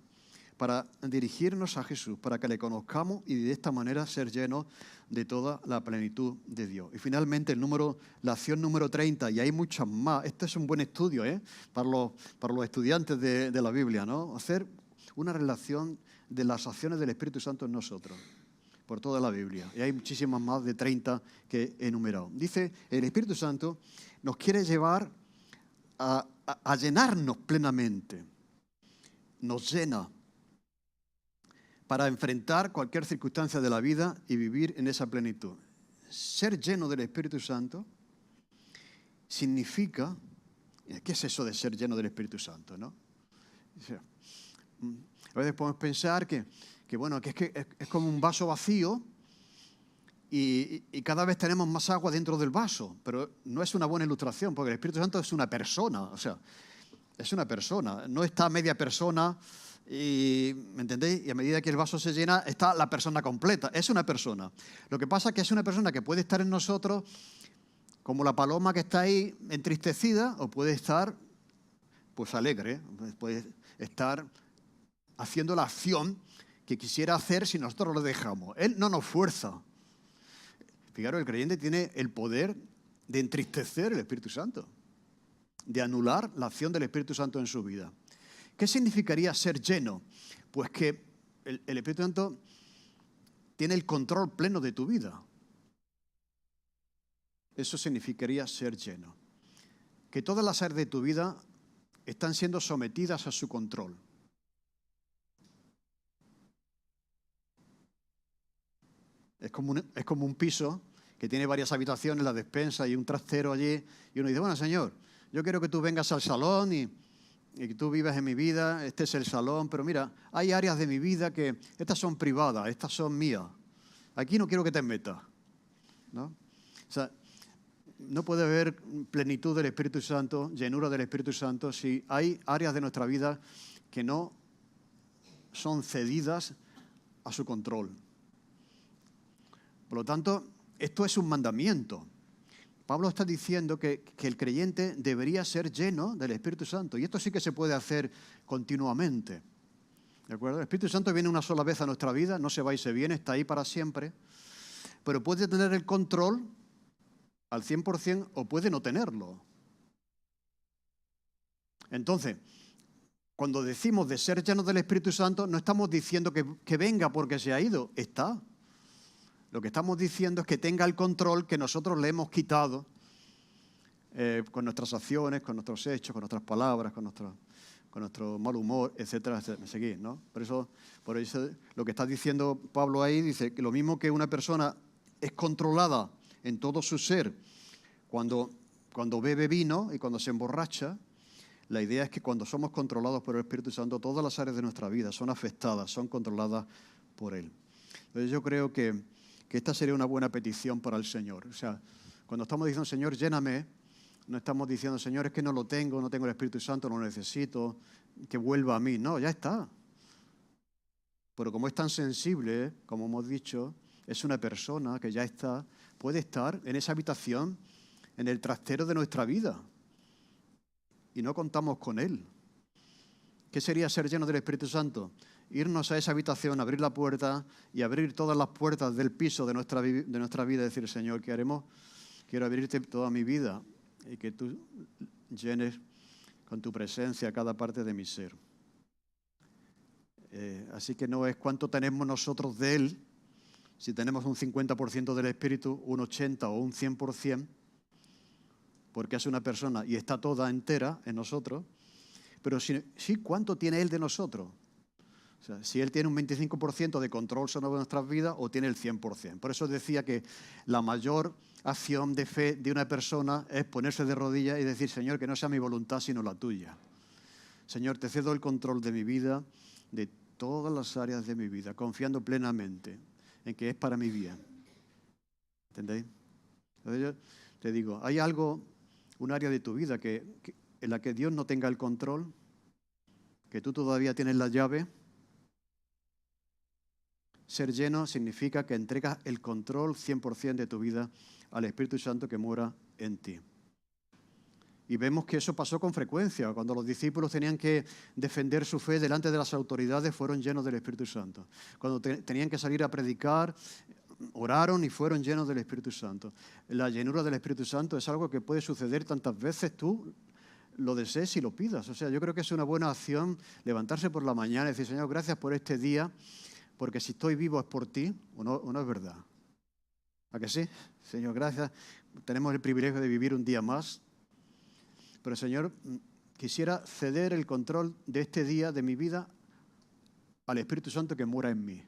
para dirigirnos a Jesús, para que le conozcamos y de esta manera ser llenos de toda la plenitud de Dios. Y finalmente la acción número 30, y hay muchas más. Este es un buen estudio para los estudiantes de la Biblia, ¿no? Hacer una relación de las acciones del Espíritu Santo en nosotros, por toda la Biblia. Y hay muchísimas más de 30 que he enumerado. Dice, el Espíritu Santo nos quiere llevar a llenarnos plenamente. Nos llena para enfrentar cualquier circunstancia de la vida y vivir en esa plenitud. Ser lleno del Espíritu Santo significa... ¿Qué es eso de ser lleno del Espíritu Santo, no? A veces podemos pensar que es como un vaso vacío y cada vez tenemos más agua dentro del vaso, pero no es una buena ilustración, porque el Espíritu Santo es una persona, o sea, es una persona, no está media persona, ¿me entendéis? Y a medida que el vaso se llena, está la persona completa, es una persona. Lo que pasa es que es una persona que puede estar en nosotros como la paloma que está ahí entristecida, o puede estar pues alegre, puede estar haciendo la acción que quisiera hacer si nosotros lo dejamos. Él no nos fuerza. Fijaros, el creyente tiene el poder de entristecer el Espíritu Santo, de anular la acción del Espíritu Santo en su vida. ¿Qué significaría ser lleno? Pues que el Espíritu Santo tiene el control pleno de tu vida. Eso significaría ser lleno. Que todas las áreas de tu vida están siendo sometidas a su control. Es como un piso que tiene varias habitaciones, la despensa y un trastero allí. Y uno dice, bueno, Señor, yo quiero que tú vengas al salón y que tú vivas en mi vida, este es el salón, pero mira, hay áreas de mi vida que estas son privadas, estas son mías. Aquí no quiero que te metas, ¿no? O sea, no puede haber plenitud del Espíritu Santo, llenura del Espíritu Santo, si hay áreas de nuestra vida que no son cedidas a su control. Por lo tanto, esto es un mandamiento. Pablo está diciendo que el creyente debería ser lleno del Espíritu Santo. Y esto sí que se puede hacer continuamente. ¿De acuerdo? El Espíritu Santo viene una sola vez a nuestra vida, no se va y se viene, está ahí para siempre. Pero puede tener el control al 100% o puede no tenerlo. Entonces, cuando decimos de ser llenos del Espíritu Santo, no estamos diciendo que venga porque se ha ido, está. Lo que estamos diciendo es que tenga el control que nosotros le hemos quitado con nuestras acciones, con nuestros hechos, con nuestras palabras, con nuestro mal humor, etcétera, etcétera. Seguir, ¿no? Por eso lo que está diciendo Pablo ahí dice que lo mismo que una persona es controlada en todo su ser cuando bebe vino y cuando se emborracha, la idea es que cuando somos controlados por el Espíritu Santo, todas las áreas de nuestra vida son afectadas, son controladas por Él. Entonces yo creo que esta sería una buena petición para el Señor. O sea, cuando estamos diciendo, Señor, lléname, no estamos diciendo, Señor, es que no tengo el Espíritu Santo, no lo necesito, que vuelva a mí. No, ya está. Pero como es tan sensible, como hemos dicho, es una persona que ya está, puede estar en esa habitación, en el trastero de nuestra vida. Y no contamos con Él. ¿Qué sería ser lleno del Espíritu Santo? Irnos a esa habitación, abrir la puerta y abrir todas las puertas del piso de nuestra vida y decir, Señor, ¿qué haremos? Quiero abrirte toda mi vida y que tú llenes con tu presencia cada parte de mi ser. Así que no es cuánto tenemos nosotros de Él, si tenemos un 50% del Espíritu, un 80% o un 100%, porque es una persona y está toda entera en nosotros, pero sí, ¿cuánto tiene Él de nosotros? O sea, si Él tiene un 25% de control sobre nuestras vidas o tiene el 100%. Por eso decía que la mayor acción de fe de una persona es ponerse de rodillas y decir, Señor, que no sea mi voluntad sino la tuya. Señor, te cedo el control de mi vida, de todas las áreas de mi vida, confiando plenamente en que es para mi bien. ¿Entendéis? Entonces yo te digo, ¿hay algo, un área de tu vida en la que Dios no tenga el control? ¿Que tú todavía tienes la llave? Ser lleno significa que entregas el control 100% de tu vida al Espíritu Santo que mora en ti. Y vemos que eso pasó con frecuencia. Cuando los discípulos tenían que defender su fe delante de las autoridades, fueron llenos del Espíritu Santo. Cuando tenían que salir a predicar, oraron y fueron llenos del Espíritu Santo. La llenura del Espíritu Santo es algo que puede suceder tantas veces tú lo desees y lo pidas. O sea, yo creo que es una buena acción levantarse por la mañana y decir, Señor, gracias por este día, porque si estoy vivo es por ti, o no es verdad. ¿A que sí? Señor, gracias. Tenemos el privilegio de vivir un día más. Pero, Señor, quisiera ceder el control de este día, de mi vida, al Espíritu Santo que mora en mí.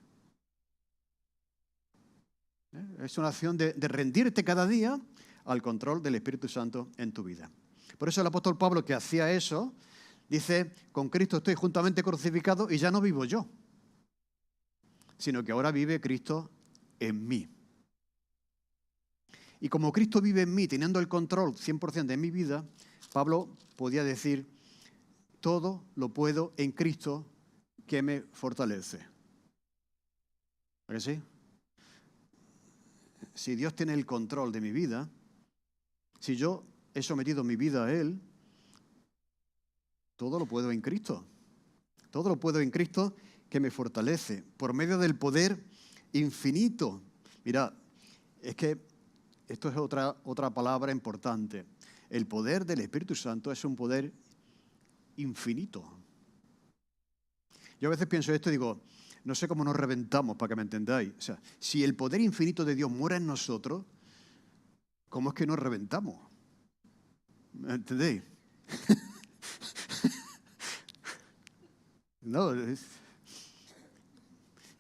Es una acción de rendirte cada día al control del Espíritu Santo en tu vida. Por eso el apóstol Pablo, que hacía eso, dice, con Cristo estoy juntamente crucificado y ya no vivo yo, sino que ahora vive Cristo en mí. Y como Cristo vive en mí, teniendo el control 100% de mi vida, Pablo podía decir, todo lo puedo en Cristo que me fortalece. ¿A que sí? Si Dios tiene el control de mi vida, si yo he sometido mi vida a Él, todo lo puedo en Cristo. Todo lo puedo en Cristo que me fortalece, por medio del poder infinito. Mira, es que esto es otra palabra importante. El poder del Espíritu Santo es un poder infinito. Yo a veces pienso esto y digo, no sé cómo nos reventamos, para que me entendáis. O sea, si el poder infinito de Dios mora en nosotros, ¿cómo es que nos reventamos? ¿Me entendéis? No,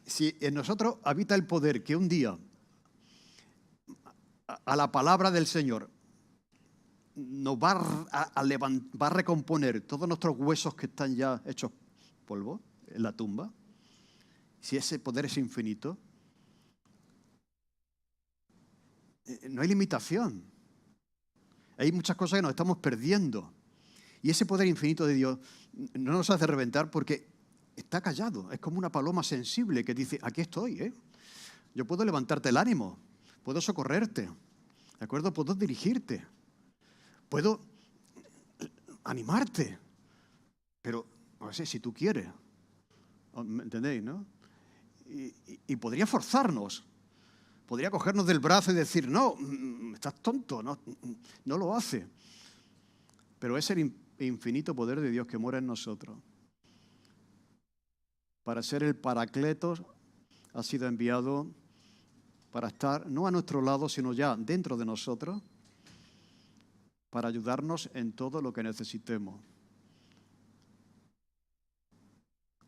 si en nosotros habita el poder que un día a la palabra del Señor nos va a recomponer todos nuestros huesos que están ya hechos polvo en la tumba, si ese poder es infinito, no hay limitación. Hay muchas cosas que nos estamos perdiendo. Y ese poder infinito de Dios no nos hace reventar porque está callado. Es como una paloma sensible que dice, aquí estoy, ¿eh? Yo puedo levantarte el ánimo, puedo socorrerte, ¿de acuerdo? Puedo dirigirte, puedo animarte, pero no sé si tú quieres. ¿Me entendéis, no? Y podría forzarnos, Podría cogernos del brazo y decir, no, estás tonto, no lo hace. Pero es el infinito poder de Dios que mora en nosotros. Para ser el Paracletos ha sido enviado para estar no a nuestro lado, sino ya dentro de nosotros, para ayudarnos en todo lo que necesitemos.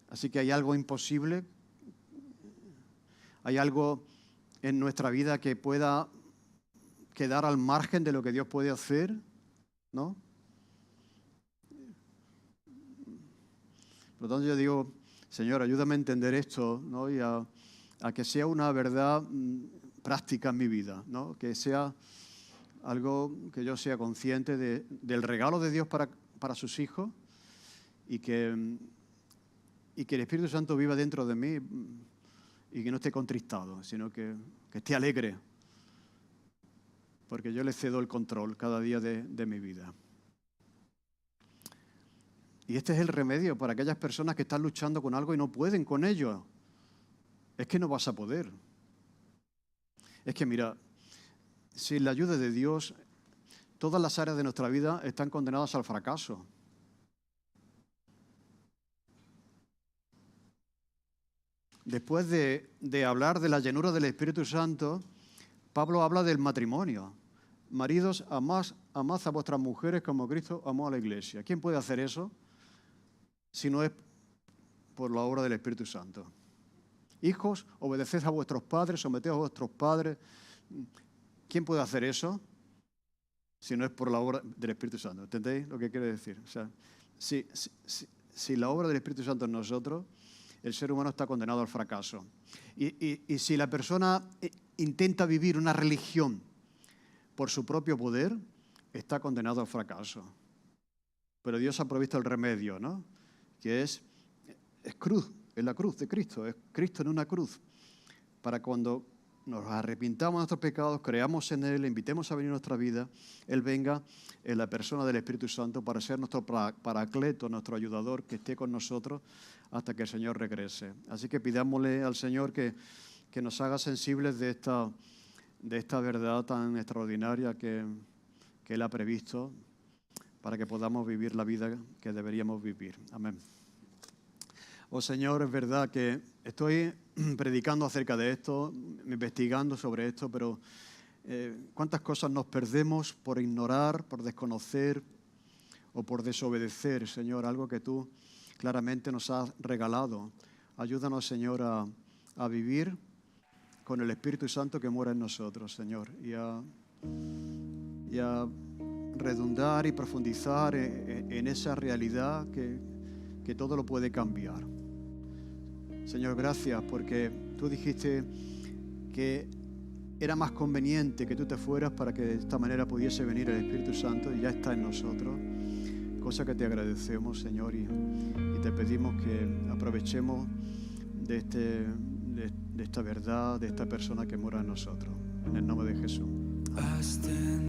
Así que hay algo imposible, hay algo en nuestra vida que pueda quedar al margen de lo que Dios puede hacer, ¿no? Por lo tanto, yo digo, Señor, ayúdame a entender esto, ¿no? Y a que sea una verdad práctica en mi vida, ¿no? Que sea algo que yo sea consciente del regalo de Dios para sus hijos y que el Espíritu Santo viva dentro de mí y que no esté contristado, sino que esté alegre, porque yo le cedo el control cada día de mi vida. Y este es el remedio para aquellas personas que están luchando con algo y no pueden con ello. Es que no vas a poder. Es que mira, sin la ayuda de Dios, todas las áreas de nuestra vida están condenadas al fracaso. Después de hablar de la llenura del Espíritu Santo, Pablo habla del matrimonio. Maridos, amad a vuestras mujeres como Cristo amó a la iglesia. ¿Quién puede hacer eso si no es por la obra del Espíritu Santo? Hijos, obedeced a vuestros padres, someteos a vuestros padres. ¿Quién puede hacer eso si no es por la obra del Espíritu Santo? ¿Entendéis lo que quiere decir? O sea, si la obra del Espíritu Santo en nosotros, el ser humano está condenado al fracaso. Y si la persona intenta vivir una religión por su propio poder, está condenado al fracaso. Pero Dios ha provisto el remedio, ¿no? Que es cruz, es la cruz de Cristo, es Cristo en una cruz. Para cuando nos arrepintamos de nuestros pecados, creamos en Él, le invitemos a venir a nuestra vida, Él venga en la persona del Espíritu Santo para ser nuestro paracleto, nuestro ayudador, que esté con nosotros hasta que el Señor regrese. Así que pidámosle al Señor que nos haga sensibles de esta verdad tan extraordinaria que Él ha previsto para que podamos vivir la vida que deberíamos vivir. Amén. Oh Señor, es verdad que estoy predicando acerca de esto, investigando sobre esto, pero cuántas cosas nos perdemos por ignorar, por desconocer o por desobedecer, Señor, algo que tú claramente nos has regalado. Ayúdanos, Señor, a vivir con el Espíritu Santo que mora en nosotros, Señor, y a redundar y profundizar en esa realidad que todo lo puede cambiar. Señor, gracias porque tú dijiste que era más conveniente que tú te fueras para que de esta manera pudiese venir el Espíritu Santo y ya está en nosotros, cosa que te agradecemos, Señor, y te pedimos que aprovechemos de esta verdad, de esta persona que mora en nosotros. En el nombre de Jesús.